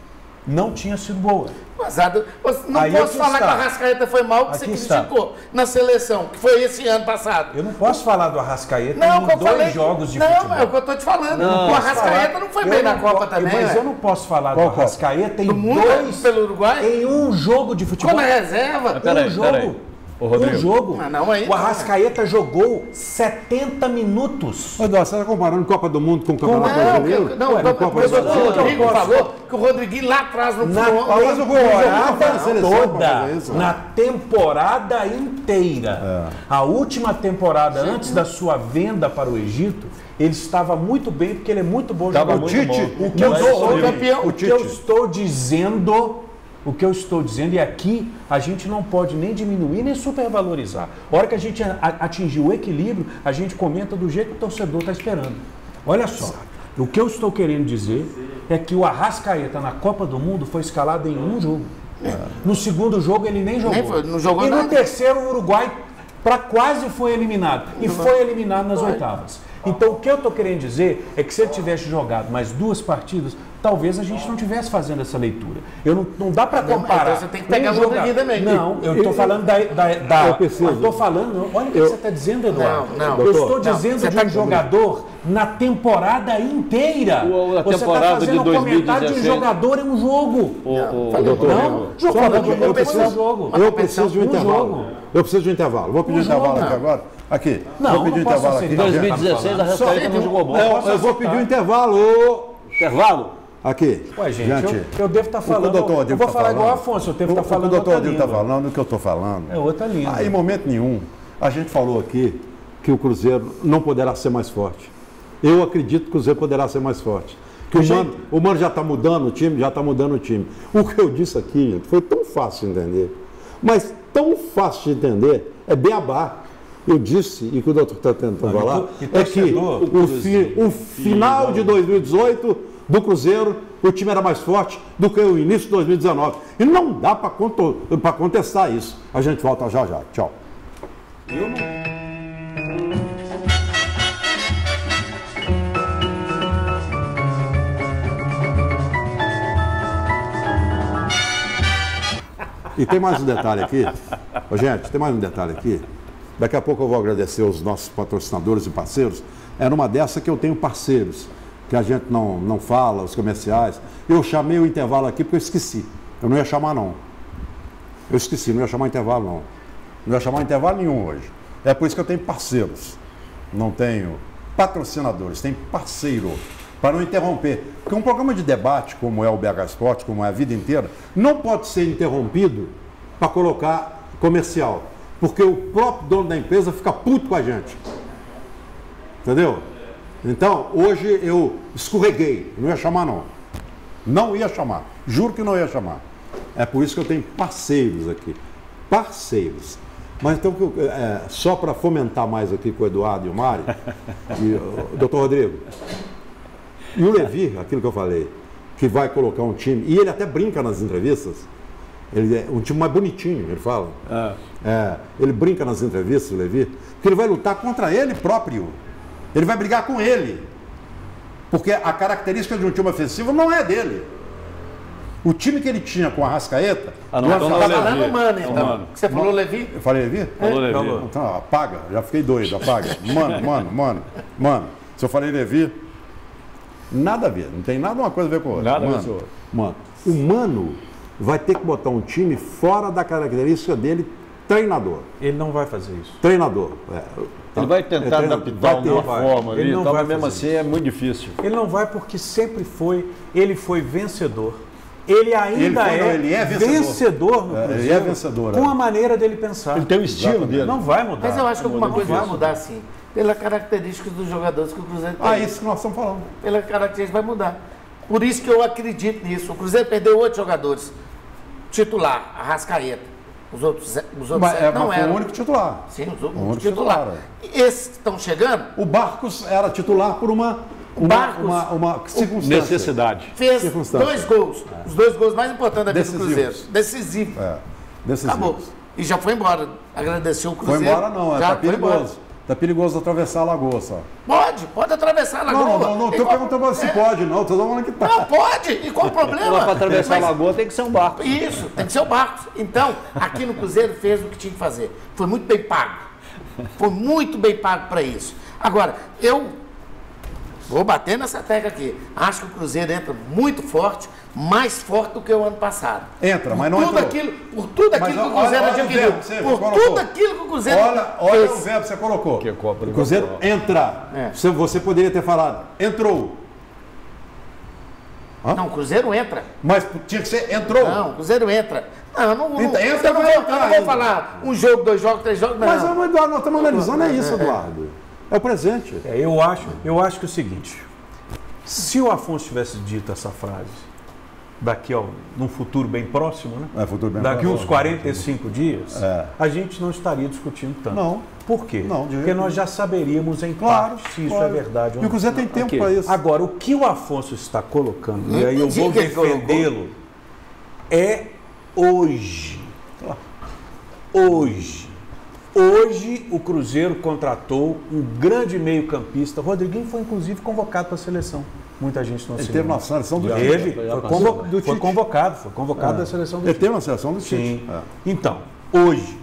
não tinha sido boa. Mas não posso falar que o Arrascaeta foi mal, que você criticou na seleção, que foi esse ano passado. Eu não posso falar do Arrascaeta em dois jogos de futebol. Não, é o que eu estou te falando. O Arrascaeta não foi bem na Copa também. Mas eu não posso falar do Arrascaeta em um jogo de futebol. Como reserva? Um jogo. O Arrascaeta jogou 70 minutos. Você está comparando Copa do Mundo com o Campeonato Brasileiro? O Rodrigo falou que o Rodriguinho lá atrás não foi na temporada inteira. A última temporada, antes da sua venda para o Egito, ele estava muito bem, porque ele é muito bom jogador. O que eu estou dizendo... O que eu estou dizendo, e aqui a gente não pode nem diminuir nem supervalorizar. A hora que a gente atingir o equilíbrio, a gente comenta do jeito que o torcedor está esperando. Olha só, o que eu estou querendo dizer é que o Arrascaeta na Copa do Mundo foi escalado em um jogo. No segundo jogo ele nem jogou. E no terceiro o Uruguai quase foi eliminado. E foi eliminado nas oitavas. Então o que eu estou querendo dizer é que se ele tivesse jogado mais 2 partidas, talvez a gente não estivesse fazendo essa leitura. Não dá para comparar. Mas você tem que pegar o Rodriguinho também. Não, eu estou falando eu estou falando. Olha o que você está dizendo, Eduardo. Eu estou dizendo de um jogador na temporada inteira. Você está fazendo um comentário de um jogador em um jogo. Eu preciso de um intervalo. Eu preciso de um intervalo. Vou pedir um intervalo aqui agora. Aqui. Vou pedir um intervalo aqui. Em 2016 a Arrascaeta não jogou bola. Eu vou pedir um intervalo. Intervalo? Aqui. Ué, gente, eu devo estar falando. Eu vou falar igual o Afonso, eu devo estar falando. O doutor Adilho está falando o que eu estou falando. É outra língua. Em momento nenhum, a gente falou aqui que o Cruzeiro não poderá ser mais forte. Eu acredito que o Cruzeiro poderá ser mais forte. Que o Mano já está mudando o time, O que eu disse aqui, gente, foi tão fácil de entender. Mas tão fácil de entender, é beabá. Eu disse, e que o doutor está tentando falar, é que o final de 2018 do Cruzeiro, o time era mais forte do que o início de 2019. E não dá para contestar isso. A gente volta já já. Tchau. E tem mais um detalhe aqui. Gente, tem mais um detalhe aqui. Daqui a pouco eu vou agradecer os nossos patrocinadores e parceiros. É numa dessa que eu tenho parceiros, que a gente não fala, os comerciais. Eu chamei o intervalo aqui porque eu esqueci. Eu não ia chamar, não. Eu esqueci, não ia chamar intervalo, não. Não ia chamar intervalo nenhum hoje. É por isso que eu tenho parceiros. Não tenho patrocinadores, tenho parceiro. Para não interromper. Porque um programa de debate, como é o BH Esporte, como é a vida inteira, não pode ser interrompido para colocar comercial. Porque o próprio dono da empresa fica puto com a gente. Entendeu? Então, hoje eu escorreguei. Não ia chamar, não. Não ia chamar. Juro que não ia chamar. É por isso que eu tenho parceiros aqui. Parceiros. Mas então, só para fomentar mais aqui com o Eduardo e o Mário, e o doutor Rodrigo, e o Levi, aquilo que eu falei, que vai colocar um time, e ele até brinca nas entrevistas, ele é um time mais bonitinho, ele fala. Ele brinca nas entrevistas, o Levi, porque ele vai lutar contra ele próprio. Ele vai brigar com ele. Porque a característica de um time ofensivo não é dele. O time que ele tinha com a Arrascaeta... falando o Mano, então. Você falou Levi? Eu falei Levi? Falou Levi. Então, apaga. Já fiquei doido, apaga. Mano. Se eu falei Levi, nada a ver. Não tem nada uma coisa a ver com a outra. Nada a ver com a outra. Mano, O Mano vai ter que botar um time fora da característica dele, treinador. Ele não vai fazer isso. Treinador. Ele vai tentar adaptar uma forma ali, então, mas mesmo assim é muito difícil. Ele não vai porque sempre foi, ele foi vencedor. Ele ainda é vencedor no Cruzeiro. Ele é vencedor. Com a maneira dele pensar. Ele tem o estilo dele. Não vai mudar. Mas eu acho que alguma coisa vai mudar, sim. Pela característica dos jogadores que o Cruzeiro tem. Isso que nós estamos falando. Pela característica vai mudar. Por isso que eu acredito nisso. O Cruzeiro perdeu 8 jogadores. Titular, Arrascaeta. Os outros não eram. O único titular. Sim, os únicos titular. Esses que estão chegando... O Barcos era titular por uma circunstância. Necessidade. Fez 2 gols. Os 2 gols mais importantes da vida do Cruzeiro. Decisivo. Decisivo. Acabou. E já foi embora. Agradeceu o Cruzeiro. Foi embora não, tá perigoso. Tá perigoso atravessar a Lagoa só. Pode atravessar a Lagoa. Não, estou perguntando se pode, não. Estou falando que tá. Não, pode. E qual o problema? Para atravessar a Lagoa tem que ser um barco. Isso, tem que ser o barco. Então, aqui no Cruzeiro fez o que tinha que fazer. Foi muito bem pago. Foi muito bem pago para isso. Agora, eu vou bater nessa tecla aqui. Acho que o Cruzeiro entra muito forte, mais forte do que o ano passado. Mas não entrou. Por tudo aquilo que o Cruzeiro adquiriu. Por tudo aquilo que o Cruzeiro Olha o verbo que você colocou. O Cruzeiro entra. Você poderia ter falado, entrou. Não, o Cruzeiro entra. Mas tinha que ser, entrou. Não, o Cruzeiro entra. Eu não vou falar 1 jogo, 2 jogos, 3 jogos, não. Mas, Eduardo, nós estamos analisando isso, Eduardo. É o presente. Eu acho que é o seguinte, se o Afonso tivesse dito essa frase daqui num futuro bem próximo, né? Daqui uns 45 dias, a gente não estaria discutindo tanto. Não. Por quê? Porque nós já saberíamos em parte se isso é verdade ou não. E o Cruzeiro tem tempo para isso. Agora, o que o Afonso está colocando, e aí eu vou defendê-lo, é hoje. Hoje o Cruzeiro contratou um grande meio-campista. O Rodriguinho foi inclusive convocado para a seleção. Muita gente não se lembra. Ele teve uma seleção do Tite. Foi convocado da seleção do Tite. Ele teve uma seleção do Tite. Sim. Então, hoje,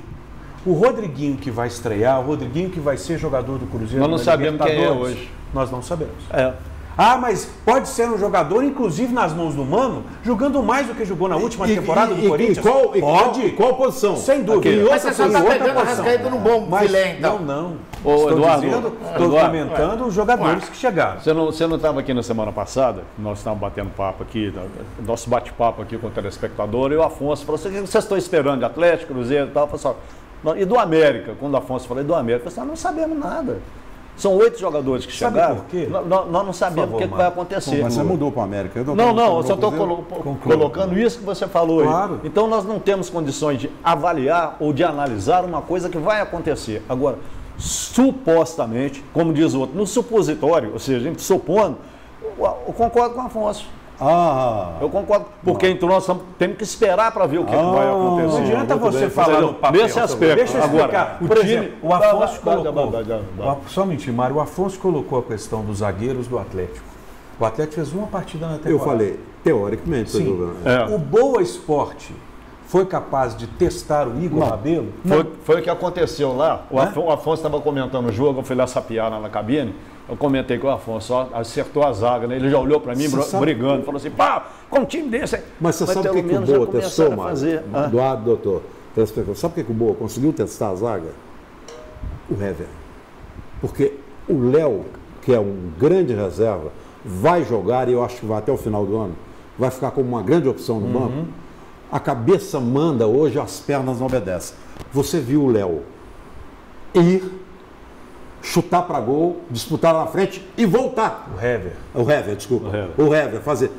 o Rodriguinho que vai estrear, o Rodriguinho que vai ser jogador do Cruzeiro... Nós não sabemos quem é hoje. Nós não sabemos. Mas pode ser um jogador, inclusive nas mãos do Mano, jogando mais do que jogou na última temporada do Corinthians. Pode? Qual posição? Sem dúvida. Mas você só está pegando a Arrascaeta num bom filé, então. Não. Estou comentando os jogadores que chegaram. Você não estava aqui na semana passada? Nós estávamos batendo papo aqui, nosso bate-papo aqui com o telespectador, e o Afonso falou assim, o que vocês estão esperando de Atlético, Cruzeiro e tal? E do América, quando o Afonso falou, e do América? Eu falei, não sabemos nada. São 8 jogadores que chegaram. Por quê? Nós não sabemos o que vai acontecer. Mas você mudou para o América. Eu só estou colocando isso que você falou aí. Então nós não temos condições de avaliar ou de analisar uma coisa que vai acontecer. Agora, supostamente, como diz o outro, no supositório, ou seja, a gente supondo, eu concordo com o Afonso. Eu concordo, porque então nós temos que esperar para ver o que vai acontecer. Não adianta você falar no papel. Nesse aspecto. Deixa eu explicar. Por exemplo, o Afonso colocou... Só mentir, Mário. O Afonso colocou a questão dos zagueiros do Atlético. O Atlético fez uma partida na temporada. Eu falei, teoricamente. Sim. O Boa Esporte foi capaz de testar o Igor Rabelo? Foi o que aconteceu lá. O Afonso estava comentando o jogo, eu fui lá sapiar lá na cabine. Eu comentei com o Afonso, acertou a zaga, né? Ele já olhou para mim brigando, falou assim, com um time desse... Mas você sabe o que o Boa testou, Mário? Doutor, sabe o que o Boa conseguiu testar a zaga? O Hever. Porque o Léo, que é um grande reserva, vai jogar, e eu acho que vai até o final do ano, vai ficar como uma grande opção no banco. A cabeça manda hoje, as pernas não obedecem. Você viu o Léo ir, chutar para gol, disputar lá na frente e voltar. O Hever, desculpa. O Hever fazer.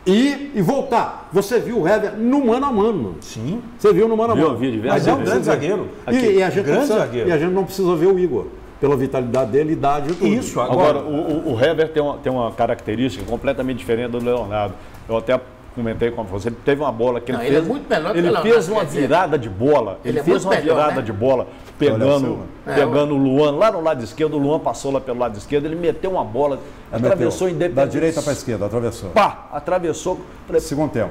Ir e voltar. Você viu o Hever no mano a mano. Sim. Você viu no mano a mano. Mas é um grande zagueiro. E a gente não precisa ver o Igor. Pela vitalidade dele, idade e tudo. Isso. Agora o Hever tem uma característica completamente diferente do Leonardo. Eu até comentei com você, ele teve uma bola que ele fez. Ele é muito melhor que ele fez uma virada de bola. Ele fez uma virada de bola, pegando o Luan lá no lado esquerdo. O Luan passou lá pelo lado esquerdo, ele meteu uma bola, atravessou independente. Da direita para a esquerda, atravessou. Atravessou. Segundo tempo.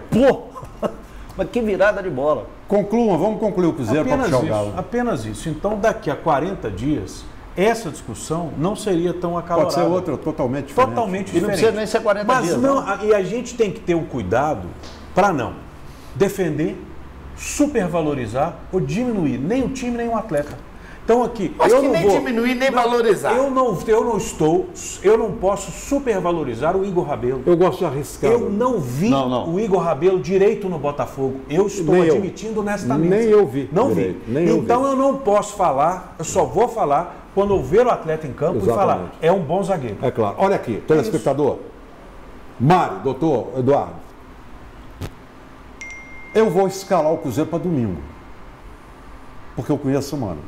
Mas que virada de bola. Vamos concluir o Cruzeiro para puxar o Galo. Apenas isso. Então, daqui a 40 dias, essa discussão não seria tão acalorada. Pode ser outra, totalmente diferente. Totalmente diferente. E não precisa nem ser 40 dias. E a gente tem que ter o cuidado para não defender, supervalorizar ou diminuir nem o time, nem o atleta. Então aqui, acho que nem diminuir, nem valorizar. Eu não posso supervalorizar o Igor Rabelo. Eu gosto de arriscar. Eu não vi o Igor Rabelo direito no Botafogo. Eu estou admitindo honestamente. Nem eu vi. Não vi. Então eu não posso falar, eu só vou falar quando eu ver o atleta em campo e falar, é um bom zagueiro. É claro. Olha aqui, telespectador. Mário, doutor Eduardo. Eu vou escalar o Cruzeiro para domingo. Porque eu conheço o Mano.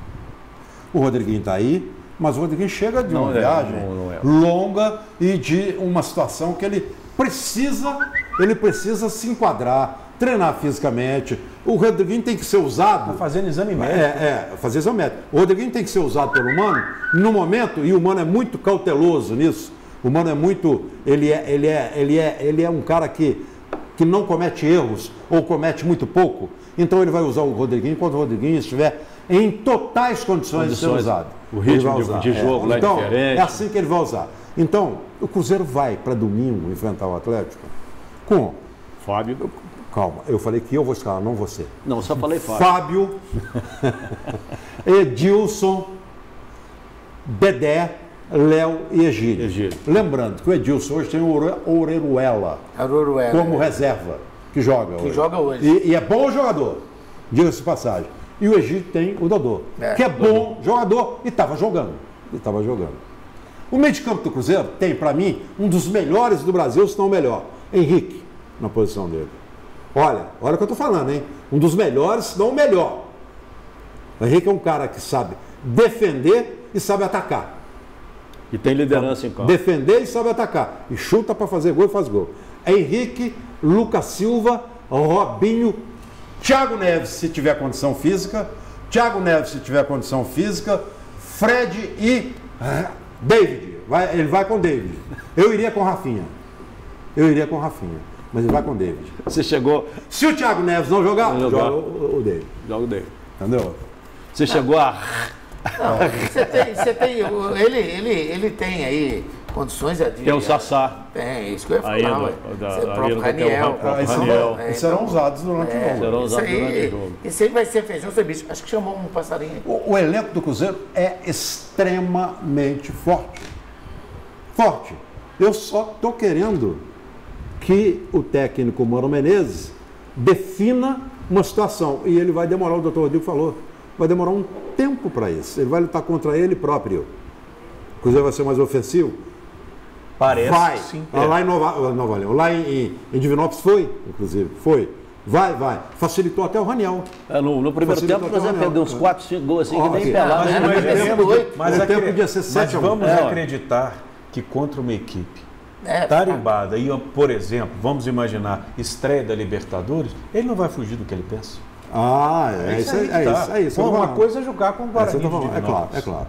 O Rodriguinho está aí, mas o Rodriguinho chega de uma viagem longa e de uma situação que ele precisa se enquadrar, treinar fisicamente. O Rodriguinho tem que ser usado... Está fazendo exame médico. Fazer exame médico. O Rodriguinho tem que ser usado pelo Mano no momento, e o Mano é muito cauteloso nisso. O Mano é muito... Ele é um cara que não comete erros ou comete muito pouco. Então ele vai usar o Rodriguinho quando o Rodriguinho estiver em totais condições de ser usado. O ritmo de jogo lá é diferente. É assim que ele vai usar. Então, o Cruzeiro vai para domingo enfrentar o Atlético com... Fábio. Calma, eu falei que eu vou escalar, não você. Não, só falei Fábio. Edilson, Dedé, Léo e Egídio. Lembrando que o Edilson hoje tem o Oreruela como reserva, que joga hoje. E é bom jogador, diga-se de passagem. E o Egídio tem o Dodô, que é bom jogador e estava jogando. O meio de campo do Cruzeiro tem, para mim, um dos melhores do Brasil, se não o melhor. Henrique, na posição dele. Olha o que eu estou falando, hein? Um dos melhores, se não o melhor. O Henrique é um cara que sabe defender e sabe atacar. E tem liderança em campo. Defender e sabe atacar. E chuta para fazer gol e faz gol. Henrique, Lucas Silva, Robinho, Thiago Neves, se tiver condição física. Fred e David. Ele vai com David. Eu iria com Rafinha. Mas ele vai com David. Você chegou... Se o Thiago Neves não jogar, joga o David. Joga o David. Entendeu? Você chegou a... Não, você tem... Ele tem aí condições de... Tem o Sassá. Tem, isso que eu ia falar. O próprio Raniel. Serão usados durante o jogo. Isso aí vai ser feijão sem bicho. Acho que chamou um passarinho aí. O elenco do Cruzeiro é extremamente forte. Eu só estou querendo que o técnico Mano Menezes defina uma situação. E ele vai demorar, o doutor Rodrigo falou, vai demorar um tempo para isso. Ele vai lutar contra ele próprio. O Cruzeiro vai ser mais ofensivo? Parece, vai. Sim. Lá em Nova Leão, lá em Divinópolis foi, inclusive, foi. Vai. Facilitou até o Raniel. No primeiro tempo, por exemplo, perdeu uns 4, 5 gols assim, que nem pelado. Mas o tempo podia ser 7 a 1. Vamos acreditar que contra uma equipe tarimbada, e, por exemplo, vamos imaginar, estreia da Libertadores, ele não vai fugir do que ele pensa. É isso. Uma coisa é jogar com o Guarani. É claro.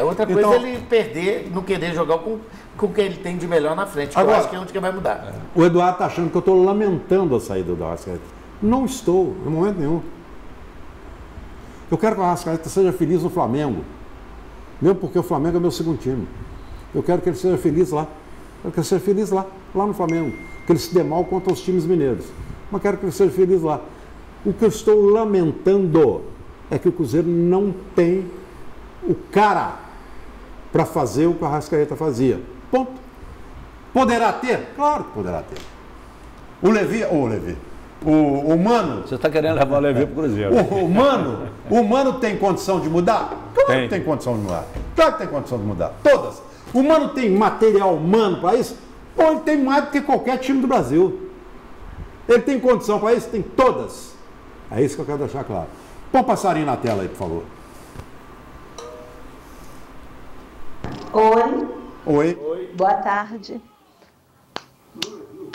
Outra coisa é ele perder, não querer jogar com o que ele tem de melhor na frente. Agora, eu acho que é onde que vai mudar. O Eduardo está achando que eu estou lamentando a saída do Arrascaeta. Não estou, em momento nenhum. Eu quero que o Arrascaeta seja feliz no Flamengo. Mesmo porque o Flamengo é meu segundo time. Eu quero que ele seja feliz lá. Eu quero que ele seja feliz lá no Flamengo. Que ele se dê mal contra os times mineiros. Mas quero que ele seja feliz lá. O que eu estou lamentando é que o Cruzeiro não tem o cara para fazer o que o Arrascaeta fazia. Ponto. Poderá ter? Claro que poderá ter. O Mano... Você está querendo levar o Levi para o Cruzeiro. O Mano tem condição de mudar? Claro que tem condição de mudar. Todas. O Mano tem material humano para isso? Bom, ele tem mais do que qualquer time do Brasil. Ele tem condição para isso? Tem todas. É isso que eu quero deixar claro. Põe um passarinho na tela aí, por favor. Oi. Boa tarde.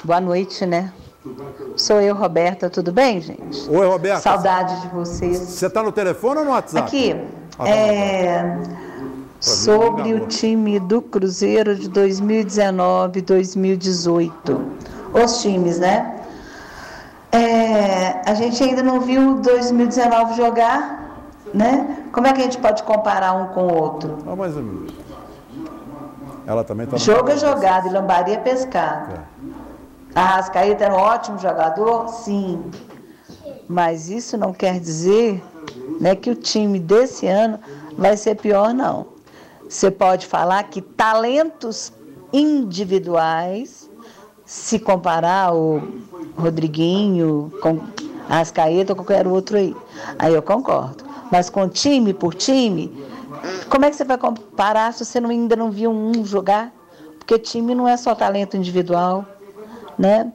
Boa noite, né? Sou eu, Roberta. Tudo bem, gente? Oi, Roberta. Saudade de vocês. Você está no telefone ou no WhatsApp? Aqui. Sobre o time do Cruzeiro de 2019 e 2018. Os times, né? A gente ainda não viu 2019 jogar, né? Como é que a gente pode comparar um com o outro? Mais ou menos. Ela também está... Jogo é jogado e lambaria é pescado. Arrascaeta era um ótimo jogador? Sim. Mas isso não quer dizer, né, que o time desse ano vai ser pior, não. Você pode falar que talentos individuais, se comparar o Rodriguinho com Arrascaeta ou qualquer outro aí eu concordo. Mas com time por time, como é que você vai comparar se você ainda não viu um jogar? Porque time não é só talento individual, né?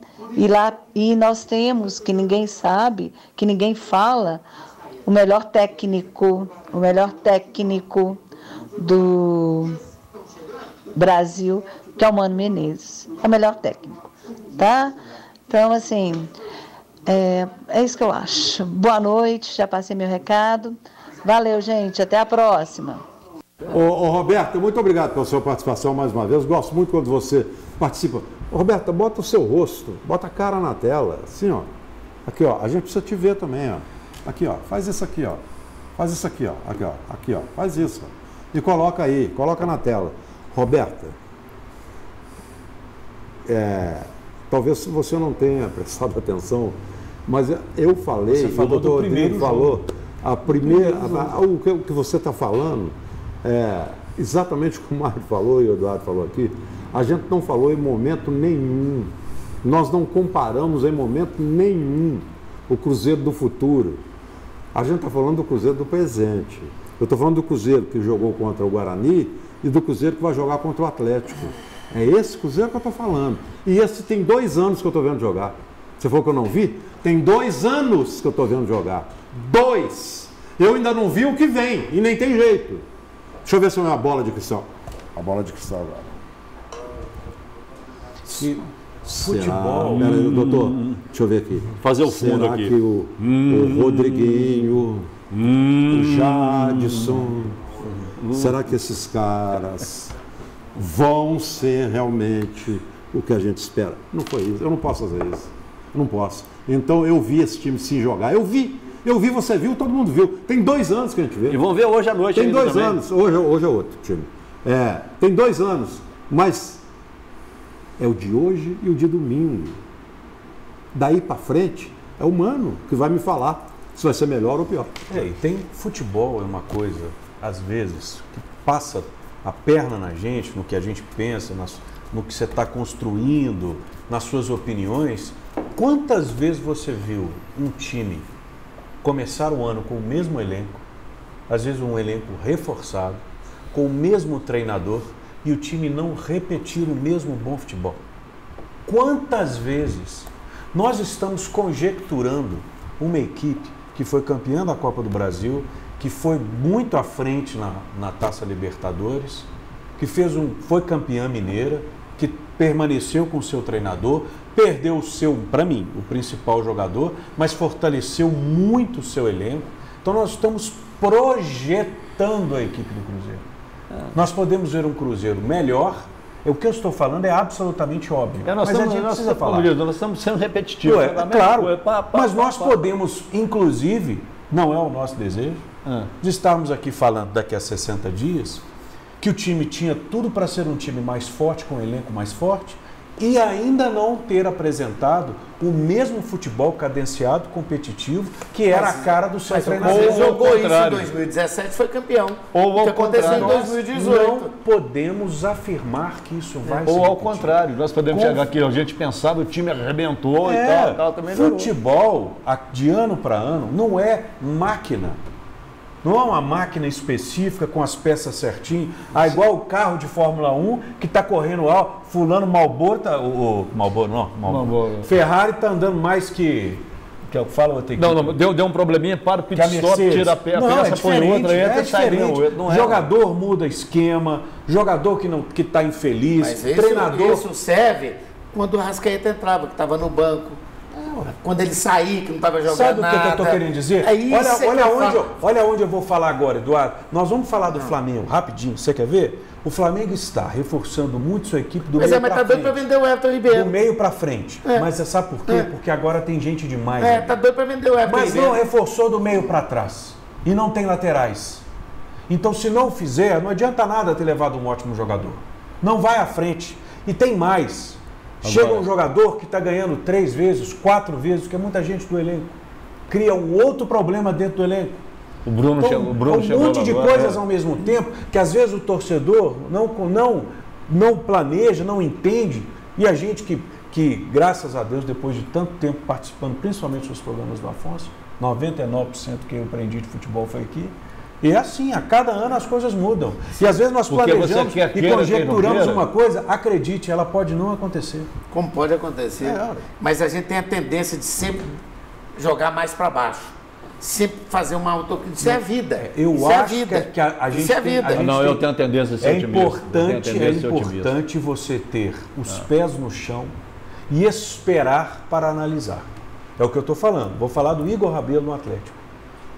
E nós temos, que ninguém sabe, que ninguém fala, o melhor técnico do Brasil, que é o Mano Menezes. É o melhor técnico, tá? Então, assim, é isso que eu acho. Boa noite, já passei meu recado. Valeu, gente. Até a próxima. Ô Roberta, muito obrigado pela sua participação mais uma vez. Gosto muito quando você participa. Ô, Roberta, bota o seu rosto, bota a cara na tela, assim, ó. Aqui, ó, a gente precisa te ver também, ó. Aqui, ó, faz isso aqui, ó. Faz isso aqui, ó. Aqui, ó. Faz isso, ó. E coloca aí, coloca na tela. Roberta, talvez você não tenha prestado atenção, mas eu falei, você falou o doutor do primeiro falou, o que você está falando, exatamente como o Mário falou e o Eduardo falou aqui, a gente não falou em momento nenhum, nós não comparamos em momento nenhum o Cruzeiro do futuro. A gente está falando do Cruzeiro do presente. Eu estou falando do Cruzeiro que jogou contra o Guarani e do Cruzeiro que vai jogar contra o Atlético. É esse Cruzeiro que eu estou falando. E esse tem 2 anos que eu estou vendo jogar. Você falou que eu não vi? Tem 2 anos que eu estou vendo jogar. 2! Eu ainda não vi o que vem, e nem tem jeito. Deixa eu ver se é uma bola de cristal. A bola de cristal agora. Futebol. Pera aí, doutor, deixa eu ver aqui. Fazer o fundo Será aqui. Que o Rodriguinho, o Jadson, será que esses caras vão ser realmente o que a gente espera? Não foi isso. Eu não posso fazer isso. Eu não posso. Então eu vi esse time se jogar. Eu vi, você viu, todo mundo viu. Tem 2 anos que a gente vê. E vão ver hoje à noite. Tem 2 anos. Hoje é outro time. Tem 2 anos. Mas é o de hoje e o de domingo. Daí para frente, é o Mano que vai me falar se vai ser melhor ou pior. E tem futebol, é uma coisa, às vezes, que passa a perna na gente, no que a gente pensa, no que você está construindo, nas suas opiniões. Quantas vezes você viu um time começar o ano com o mesmo elenco, às vezes um elenco reforçado, com o mesmo treinador, e o time não repetir o mesmo bom futebol? Quantas vezes nós estamos conjecturando uma equipe que foi campeã da Copa do Brasil, que foi muito à frente na Taça Libertadores, que foi campeã mineira, que permaneceu com o seu treinador, perdeu para mim, o principal jogador, mas fortaleceu muito o seu elenco. Então nós estamos projetando a equipe do Cruzeiro. Nós podemos ver um Cruzeiro melhor. O que eu estou falando é absolutamente óbvio. Mas a gente precisa falar. Nós estamos sendo repetitivos. Claro, mas nós podemos, inclusive, não é o nosso desejo, de estarmos aqui falando daqui a 60 dias, que o time tinha tudo para ser um time mais forte, com um elenco mais forte, e ainda não ter apresentado o mesmo futebol cadenciado, competitivo, que era a cara do seu treinador. Você jogou isso em 2017 foi campeão. Ou o que aconteceu em 2018. Não podemos afirmar que isso vai ser. Ou ao contrário, nós podemos chegar aqui, a gente pensava, o time arrebentou e tal, também futebol, de ano para ano, não é máquina. Não é uma máquina específica com as peças certinho. Igual o carro de Fórmula 1 que está correndo lá, fulano Marlboro, Ferrari está andando mais que eu falo, eu tenho que... Não, deu um probleminha, para o pit stop, tira a peça, põe outra, entra e sai dentro. Jogador muda esquema, jogador que está infeliz, treinador... Isso serve quando o Arrascaeta entrava, que estava no banco. Quando ele sair, que não estava jogando nada. Sabe o que eu estou querendo dizer? Olha onde eu vou falar agora, Eduardo. Nós vamos falar do Flamengo, rapidinho. Você quer ver? O Flamengo está reforçando muito sua equipe do meio para frente. Mas tá doido para vender o Everton Ribeiro. Do meio para frente. Mas você sabe por quê? Porque agora tem gente demais. Tá doido para vender o Everton Ribeiro. Mas não reforçou do meio para trás. E não tem laterais. Então, se não fizer, não adianta nada ter levado um ótimo jogador. Não vai à frente. E tem mais. Chega um jogador que está ganhando 3 vezes, 4 vezes, porque muita gente do elenco cria um outro problema dentro do elenco. O Bruno chegou. Um monte de coisas ao mesmo tempo, que às vezes o torcedor não planeja, não entende, e a gente que, graças a Deus, depois de tanto tempo participando, principalmente dos programas do Afonso, 99% que eu aprendi de futebol foi aqui, e é assim, a cada ano as coisas mudam. E às vezes nós planejamos e conjecturamos uma coisa, acredite, ela pode não acontecer. Como pode acontecer? Mas a gente tem a tendência de sempre jogar mais para baixo. Sempre fazer uma autocrítica. Isso é a vida. Eu acho que a gente isso é a vida. Eu tenho a tendência de ser otimista. É importante você ter os pés no chão e esperar para analisar. É o que eu estou falando. Vou falar do Igor Rabelo no Atlético.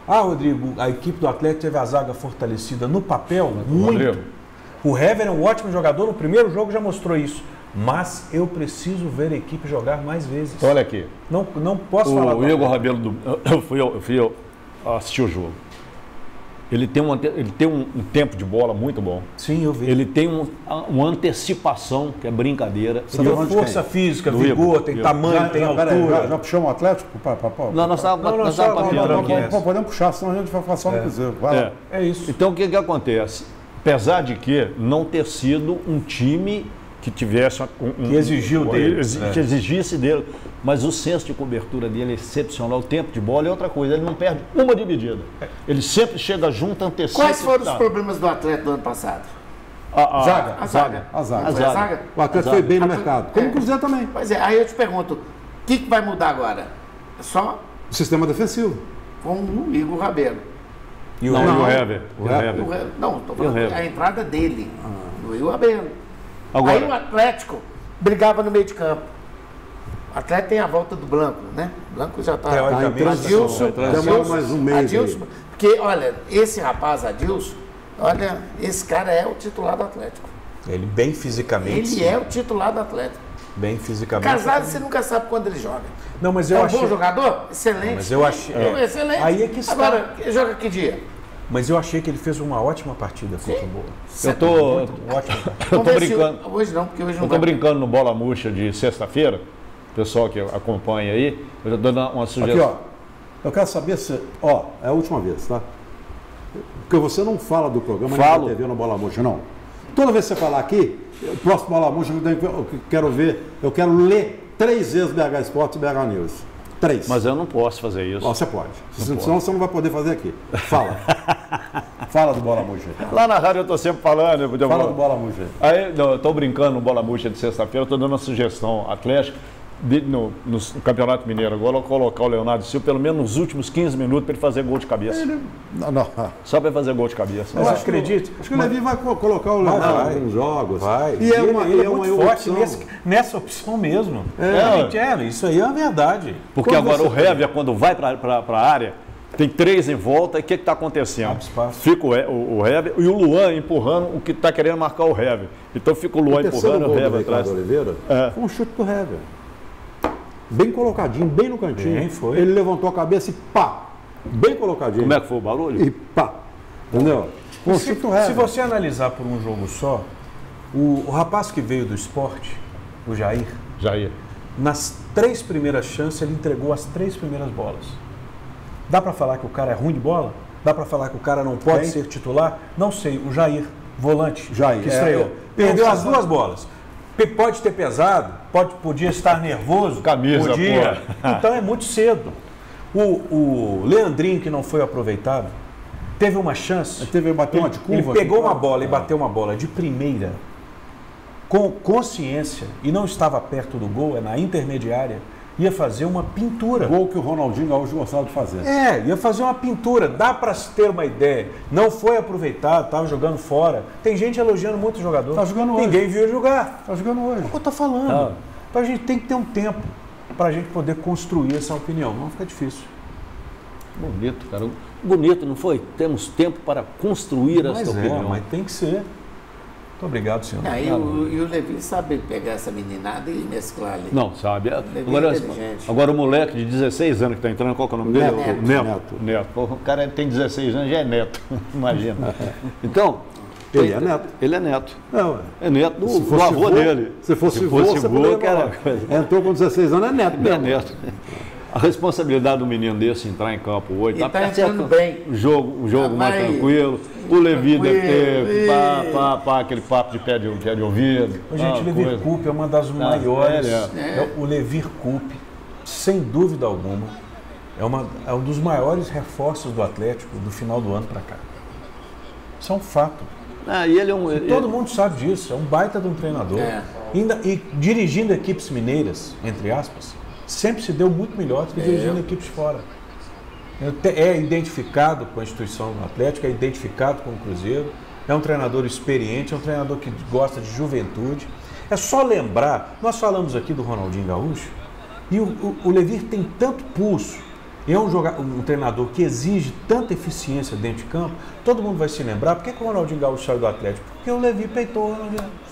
Rodrigo, a equipe do Atlético teve a zaga fortalecida no papel, muito. O Hever é um ótimo jogador, no primeiro jogo já mostrou isso. Mas eu preciso ver a equipe jogar mais vezes. Então, olha aqui. Não posso falar. O Igor Rabelo, eu fui assistir o jogo. Ele tem um tempo de bola muito bom. Sim, eu vi. Ele tem uma antecipação, que é brincadeira. Ele tem força física, vigor, tem tamanho, tem altura. Já puxamos o Atlético? Não, nós estávamos papiando. Podemos puxar, senão a gente vai passar no Cruzeiro. É isso. Então, o que acontece? Apesar de que não ter sido um time que tivesse que exigiu dele, que exigisse dele, mas o senso de cobertura dele é excepcional, o tempo de bola é outra coisa, ele não perde uma dividida, ele sempre chega junto, antecipa. Quais foram os problemas do Atlético do ano passado? A zaga. O Atlético foi bem no mercado, como o Cruzeiro também. Pois é, aí eu te pergunto, o que vai mudar agora? Só o sistema defensivo. Com o Igor Rabelo. E o Hever. Não, estou falando a entrada dele, do Igor Rabelo. Aí o Atlético brigava no meio de campo. O Atlético tem a volta do Blanco, né? O Blanco já está. Adilson, mais um mês. Adilson, porque, olha, esse rapaz, Adilson, olha, esse cara é o titular do Atlético. Ele bem fisicamente. Ele é o titular do Atlético. Bem fisicamente. Casado, você nunca sabe quando ele joga. Não, mas eu achei... um bom jogador? Excelente. Mas eu achei... Excelente. Aí é que está. Agora, ele joga que dia? Mas eu achei que ele fez uma ótima partida contra o Boa. Eu tô brincando. Hoje não, porque hoje não. Eu tô brincando no Bola Murcha de sexta-feira. O pessoal que acompanha aí, eu já dou uma sugestão. Aqui, eu quero saber se. É a última vez, tá? Porque você não fala do programa na TV no Bola Murcha, não. Toda vez que você falar aqui, o próximo Bola Murcha eu quero ler 3 vezes BH Esportes e BH News. 3. Mas eu não posso fazer isso. Você pode. Senão você não vai poder fazer aqui. Fala. Fala do Bola Murcha. Lá na rádio eu estou sempre falando. Fala do Bola Murcha. Aí, eu estou brincando no Bola Murcha de sexta-feira, estou dando uma sugestão Atlético no Campeonato Mineiro. Agora colocar o Leonardo Silva pelo menos nos últimos 15 minutos para ele fazer gol de cabeça. Não. Só para fazer gol de cabeça. Mas acredito. Acho que o Levi vai colocar o Leonardo em alguns jogos. Vai. E é uma forte nessa opção mesmo. Isso aí é a verdade. Porque agora o Hever, quando vai para a área, tem 3 em volta, e o que está acontecendo? Fica o Hever e o Luan empurrando o que está querendo marcar o Hever. Então fica o Luan empurrando o Hever atrás. Oliveira, foi um chute do Hever. Bem colocadinho, bem no cantinho. Foi. Ele levantou a cabeça e pá! Bem colocadinho. Como é que foi o barulho? E pá! Entendeu? Se você analisar por um jogo só, o rapaz que veio do esporte, o Jair, nas 3 primeiras chances, ele entregou as 3 primeiras bolas. Dá para falar que o cara é ruim de bola? Dá para falar que o cara não pode ser titular? Não sei. O Jair, volante, que estreou, perdeu as 2 bolas. Pode ter pesado, podia estar nervoso, camisa, podia. Então é muito cedo. O Leandrinho, que não foi aproveitado, teve uma chance. Bateu uma de curva. Ele pegou uma bola e bateu uma bola de primeira, com consciência, e não estava perto do gol, na intermediária, ia fazer uma pintura. Gol que o Ronaldinho Gaúcho gostava de fazer. Ia fazer uma pintura. Dá para se ter uma ideia. Não foi aproveitado, estava jogando fora. Tem gente elogiando muito o jogador. Tá jogando hoje. Ninguém viu jogar. Tá jogando hoje. É o que eu estou falando. Então a gente tem que ter um tempo para a gente poder construir essa opinião. Não fica difícil. Bonito, cara. Bonito, não foi? Temos tempo para construir essa opinião. Mas tem que ser. Muito obrigado, senhor. E o Levi sabe pegar essa meninada e mesclar ali. Não, sabe. Agora o moleque de 16 anos que está entrando, qual que é o nome dele? Neto. O cara tem 16 anos, já é neto. Imagina. Então, Ele é neto. Ele é neto. Não, é neto do avô dele. Se fosse vô, cara. Entrou com 16 anos, é neto. É neto. A responsabilidade do menino desse entrar em campo hoje. Está entrando bem. O jogo mais tranquilo. O Levi deve ter aquele papo de pé de ouvido. Gente, o Levir Coupe é uma das maiores. O Levir Coupe, sem dúvida alguma, é um dos maiores reforços do Atlético do final do ano para cá. Isso é um fato. Todo mundo sabe disso. É um baita de um treinador. E dirigindo equipes mineiras, entre aspas, sempre se deu muito melhor do que dirigindo equipes fora. É identificado com a instituição do Atlético, é identificado com o Cruzeiro, é um treinador experiente, é um treinador que gosta de juventude. É só lembrar, nós falamos aqui do Ronaldinho Gaúcho, e o Levir tem tanto pulso, é um treinador que exige tanta eficiência dentro de campo, todo mundo vai se lembrar, por que o Ronaldinho Gaúcho saiu do Atlético? Porque o Levir peitou o Ronaldinho Gaúcho.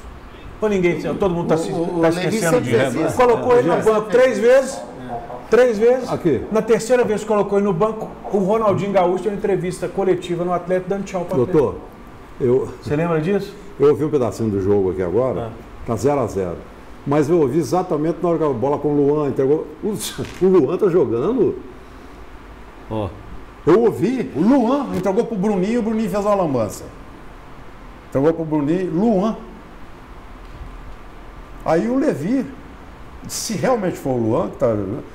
Ou ninguém, todo mundo está esquecendo disso. Colocou ele no banco 3 vezes. 3 vezes. Aqui. Na terceira vez que colocou ele no banco, o Ronaldinho Gaúcho deu uma entrevista coletiva no Atlético dando tchau para o Atlético. Doutor, você lembra disso? Eu ouvi um pedacinho do jogo aqui agora, tá 0-0. Mas eu ouvi exatamente na hora que a bola com o Luan entregou. O Luan tá jogando. Eu ouvi, o Luan entregou pro Bruninho e o Bruninho fez uma lambança. Entregou pro Bruninho, Luan. Aí o Levi, se realmente for o Luan, que tá,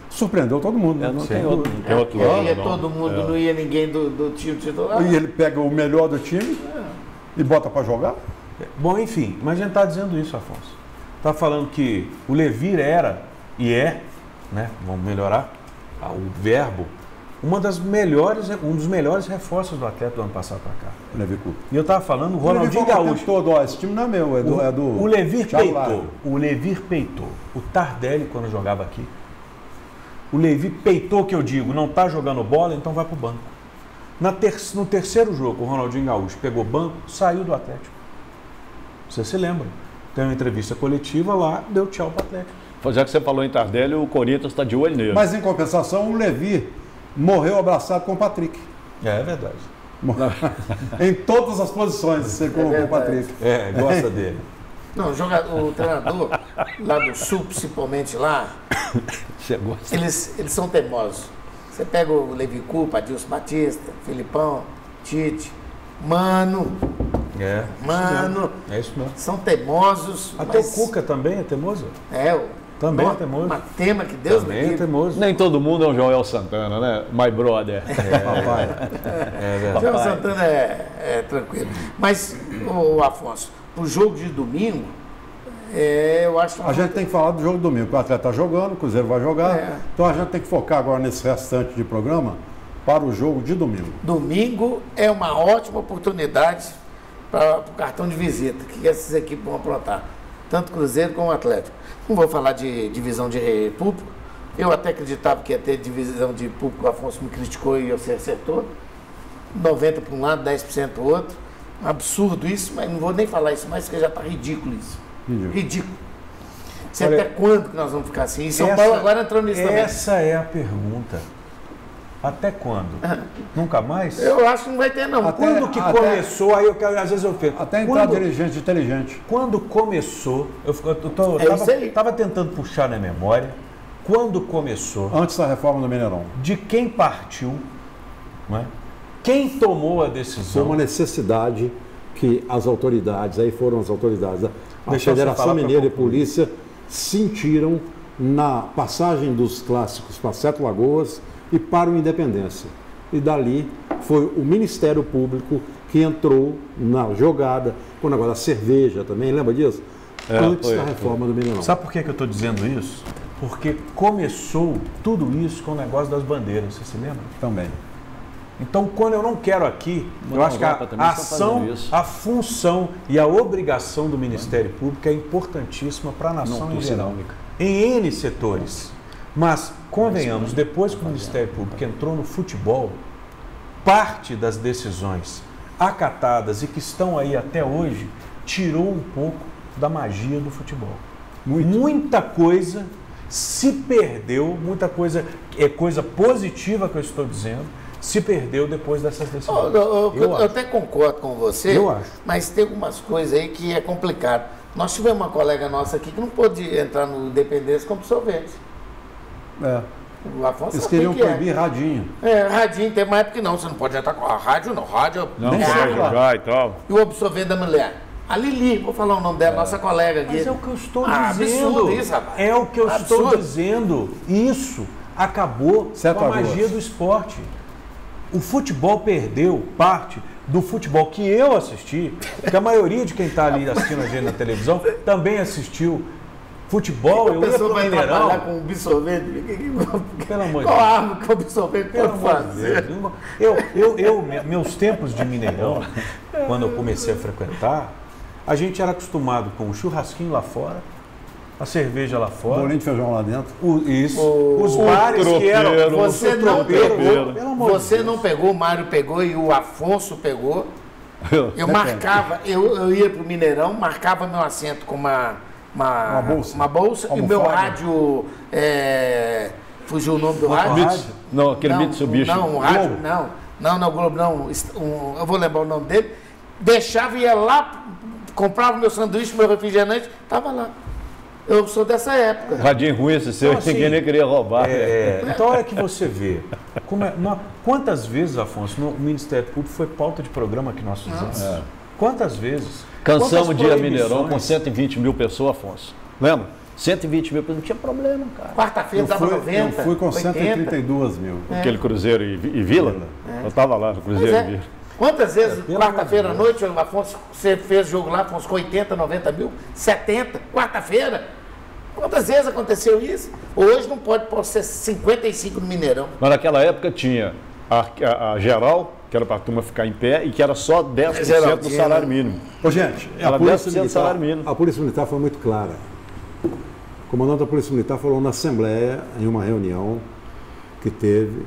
surpreendeu todo mundo. Não tem outro. Todo mundo, não ia ninguém do time titular. E ele pega o melhor do time e bota para jogar? Bom, enfim, mas a gente está dizendo isso, Afonso. Está falando que o Levir era e é, né? Vamos melhorar o verbo, um dos melhores reforços do Atlético do ano passado para cá. O Levir Coupe. E eu estava falando o Ronaldinho Gaúcho. Esse time não é meu, é do o Levir peitou. O Levir peitou. O Tardelli, quando jogava aqui, o Levir peitou, que eu digo, não está jogando bola, então vai para o banco. No terceiro jogo, o Ronaldinho Gaúcho pegou banco, saiu do Atlético. Você se lembra? Tem uma entrevista coletiva lá, deu tchau para o Atlético. Já que você falou em Tardelli, o Corinthians está de olho nele. Mas em compensação, o Levir morreu abraçado com o Patrick. É verdade. Em todas as posições, você colocou o Patrick. Gosta dele. Não, o treinador lá do Sul, principalmente lá, eles são teimosos. Você pega o Levir Coupe, Adilson Batista, Filipão, Tite, Mano. É isso mesmo. São teimosos. Até o Cuca também é teimoso? Também é teimoso. Uma tema que Deus também me livre. É teimoso. Nem todo mundo é um Joel Santana, né? My brother. Papai. Joel Santana é tranquilo. Mas, Afonso, o jogo de domingo, eu acho... A gente tem que falar do jogo de domingo, porque o Atlético está jogando, o Cruzeiro vai jogar. Então a gente tem que focar agora nesse restante de programa para o jogo de domingo. Domingo é uma ótima oportunidade para o cartão de visita que essas equipes vão aprontar, tanto Cruzeiro como Atlético. Não vou falar de divisão de público, eu até acreditava que ia ter divisão de público, o Afonso me criticou e você acertou, 90% para um lado, 10% para o outro, um absurdo isso, mas não vou nem falar isso mais, porque já está ridículo isso, ridículo. Até quando que nós vamos ficar assim? E São Paulo agora entrou nisso também. Essa é a pergunta. Até quando? Nunca mais? Eu acho que não vai ter, não. Quando que começou, aí às vezes eu penso. Até entrar dirigente inteligente. Quando começou, eu estava tentando puxar na memória, quando começou. Antes da reforma do Mineirão. De quem partiu, né? Quem tomou a decisão. Foi uma necessidade que as autoridades, aí foram as autoridades, a Federação Mineira e Polícia sentiram na passagem dos clássicos para Sete Lagoas e para o Independência. E dali foi o Ministério Público que entrou na jogada, com o negócio da cerveja também, lembra disso? Antes da reforma do Mineirão. Sabe por que eu estou dizendo isso? Porque começou tudo isso com o negócio das bandeiras, você se lembra? Também. Então, quando eu não quero aqui, eu acho que a ação, a função e a obrigação do Ministério Público é importantíssima para a nação em geral, em N setores. Mas, convenhamos, depois que o Ministério Público entrou no futebol, parte das decisões acatadas e que estão aí até hoje, tirou um pouco da magia do futebol. Muita coisa se perdeu, muita coisa, é coisa positiva que eu estou dizendo, se perdeu depois dessas decisões. Eu até concordo com você, eu acho. Mas tem algumas coisas aí que é complicado. Nós tivemos uma colega nossa aqui que não pôde entrar no Independência como absorvente. O Afonso eles queriam proibir radinho. Radinho, tem uma época que não, você não pode entrar com a rádio, não. Rádio não pode jogar e tal. E o absorvente da mulher? A Lili, vou falar o nome dela, nossa colega aqui. Mas é o que eu estou dizendo. Absurdo isso, rapaz. É o que eu estou dizendo. Isso acabou com a magia do esporte. O futebol perdeu parte do futebol que eu assisti, que a maioria de quem está ali assistindo a gente na televisão também assistiu. Futebol, eu ia pro Mineirão. Trabalhar com absorvente? Pelo amor de Deus. Qual arma que o absorvente pode fazer? Meus tempos de Mineirão, quando eu comecei a frequentar, a gente era acostumado com o churrasquinho lá fora, a cerveja lá fora. Bolinho de feijão lá dentro. Os bares que eram... Você não pegou, você não pegou, o Mário pegou e o Afonso pegou. Eu marcava, eu ia pro Mineirão, marcava meu assento com uma bolsa e meu rádio, fugiu o nome do rádio? Não, aquele Mitsubishi. Não, o rádio, não, Globo não, eu vou lembrar o nome dele. Deixava, ia lá, comprava meu sanduíche, meu refrigerante, estava lá. Eu sou dessa época. Radinho ruim esse seu, então, ninguém nem queria roubar. Então, olha que você vê. Quantas vezes, Afonso, no Ministério Público foi pauta de programa que nós fizemos? Quantas vezes? Cansamos de ir a Mineirão com 120 mil pessoas, Afonso. Lembra? 120 mil pessoas, não tinha problema, cara. Quarta-feira dava 90. Eu fui com 132 mil. Aquele Cruzeiro e Vila? Eu estava lá no Cruzeiro e Vila. Quantas vezes, quarta-feira à noite, Afonso, você fez jogo lá com uns 80, 90 mil? 70? Quarta-feira? Quantas vezes aconteceu isso? Hoje não pode ser 55 no Mineirão. Mas naquela época tinha a geral, que era para a turma ficar em pé, e que era só 10% do salário mínimo. Ô, gente, a Polícia Militar foi muito clara. O comandante da Polícia Militar falou na Assembleia, em uma reunião que teve,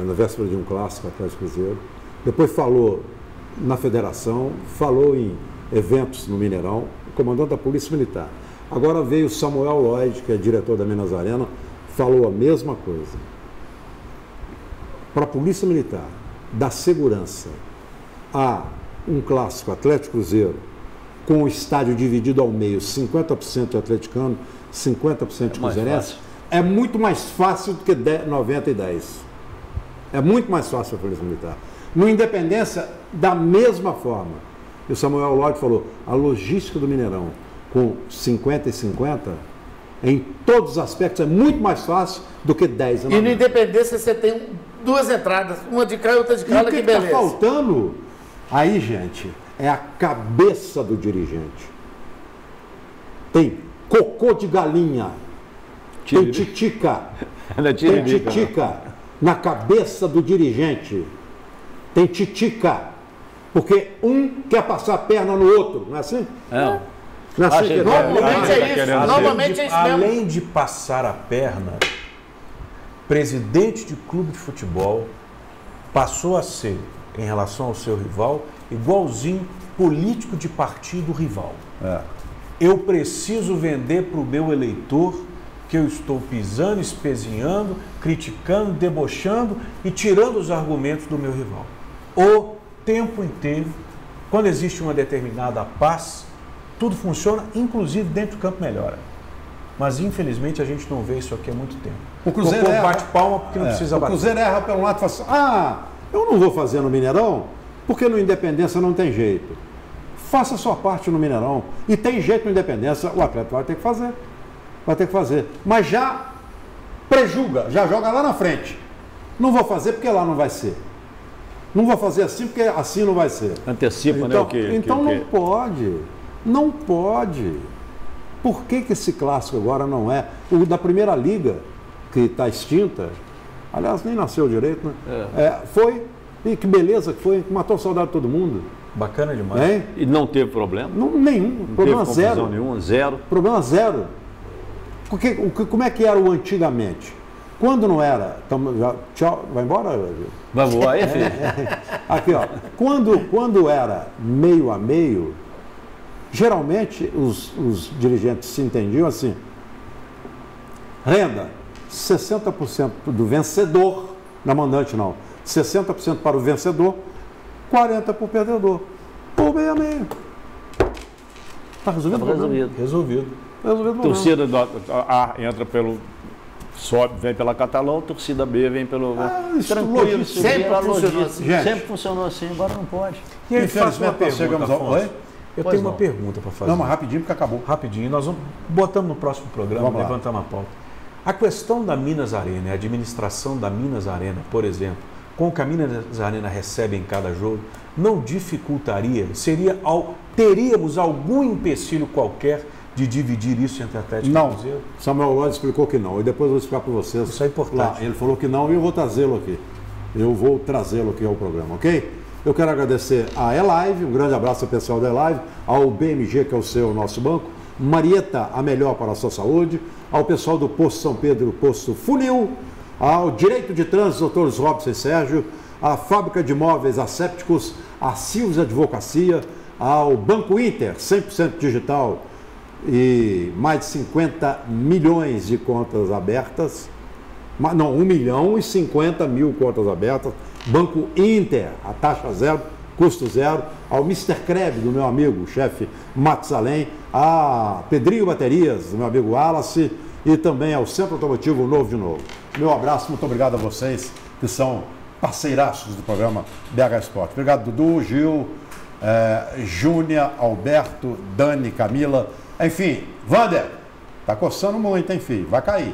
na véspera de um clássico atrás do Cruzeiro. Depois falou na Federação, falou em eventos no Mineirão, o comandante da Polícia Militar. Agora veio o Samuel Lloyd, que é diretor da Minas Arena, falou a mesma coisa. Para a Polícia Militar dar segurança a um clássico Atlético Cruzeiro, com o estádio dividido ao meio, 50% de atleticano, 50% de cruzeirense, é muito mais fácil do que 90 e 10. É muito mais fácil para a Polícia Militar. No Independência, da mesma forma. E o Samuel Lloyd falou, a logística do Mineirão, com 50 e 50, em todos os aspectos, é muito mais fácil do que 10. E no Independência você tem duas entradas, uma de cá e outra de cá, e o que está faltando aí, gente, é a cabeça do dirigente. Tem cocô de galinha, tem titica, tem titica na cabeça do dirigente. Tem titica, porque um quer passar a perna no outro, não é assim? Normalmente é isso mesmo. Além de passar a perna, presidente de clube de futebol passou a ser, em relação ao seu rival, igualzinho político de partido rival. Eu preciso vender para o meu eleitor que eu estou pisando, espezinhando, criticando, debochando e tirando os argumentos do meu rival. O tempo inteiro, quando existe uma determinada paz, tudo funciona, inclusive dentro do campo melhora. Mas infelizmente a gente não vê isso aqui há muito tempo. O Cruzeiro bate palma porque não precisa bater. O Cruzeiro erra pelo lado e fala assim, eu não vou fazer no Mineirão, porque no Independência não tem jeito. Faça a sua parte no Mineirão. E tem jeito no Independência, o atleta vai ter que fazer. Vai ter que fazer. Mas já prejulga, já joga lá na frente. Não vou fazer porque lá não vai ser. Não vou fazer assim porque assim não vai ser. Antecipa, então, né? Então não pode. Não pode. Por que esse clássico agora não é? O da Primeira Liga, que está extinta, aliás, nem nasceu direito, né? Foi, e que beleza que foi, matou a saudade de todo mundo. Bacana demais. E não teve problema? Nenhum. Não problema teve zero. Nenhuma, zero. Problema zero. Porque, como é que era o antigamente? Quando não era... Tchau, vai embora? Vai voar aí, filho? Aqui, ó. Quando era meio a meio, geralmente os dirigentes se entendiam assim, renda, 60% do vencedor, na mandante não, 60% para o vencedor, 40% para o perdedor. Ou meio a meio. Está resolvido? Resolvido. Torcida A entra pelo... Sobe, vem pela Catalão, torcida B vem pelo... tranquilo, sempre funcionou assim. Sempre funcionou assim, agora não pode. E aí, infelizmente, nós chegamos ao... Oi? Eu tenho uma pergunta para fazer. Não, mas rapidinho, porque acabou. Rapidinho, nós botamos no próximo programa, levantamos a pauta. A questão da Minas Arena, a administração da Minas Arena, por exemplo, com o que a Minas Arena recebe em cada jogo, não dificultaria, teríamos algum empecilho qualquer de dividir isso entre Atlético e Cruzeiro? Não, Samuel Lodge explicou que não, e depois eu vou explicar para vocês. Isso é importante. Lá, ele falou que não e eu vou trazê-lo aqui. Eu vou trazê-lo aqui ao programa, ok? Eu quero agradecer à E-Live, um grande abraço ao pessoal da E-Live, ao BMG, que é o nosso banco, Marieta, a melhor para a sua saúde, ao pessoal do Posto São Pedro, Posto Funil, ao Direito de Trânsito, doutores Robson e Sérgio, à Fábrica de Móveis Assépticos, à Silves Advocacia, ao Banco Inter, 100% digital e mais de 50 milhões de contas abertas, não, 1.050.000 contas abertas, Banco Inter, a taxa zero, custo zero, ao Mr. Kreb, do meu amigo, chefe Matusalém, a Pedrinho Baterias, do meu amigo Wallace, e também ao Centro Automotivo Novo de Novo. Meu abraço, muito obrigado a vocês que são parceiraços do programa BH Esporte. Obrigado, Dudu, Gil, Júnia, Alberto, Dani, Camila, enfim, Wander, tá coçando muito, hein, filho? Vai cair.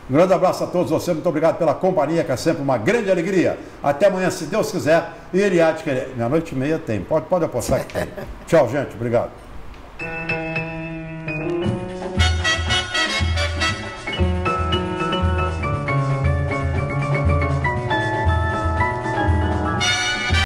Um grande abraço a todos vocês, muito obrigado pela companhia, que é sempre uma grande alegria. Até amanhã, se Deus quiser, e ele há de querer. Meia-noite e meia tem, pode apostar que tem. Tchau, gente, obrigado.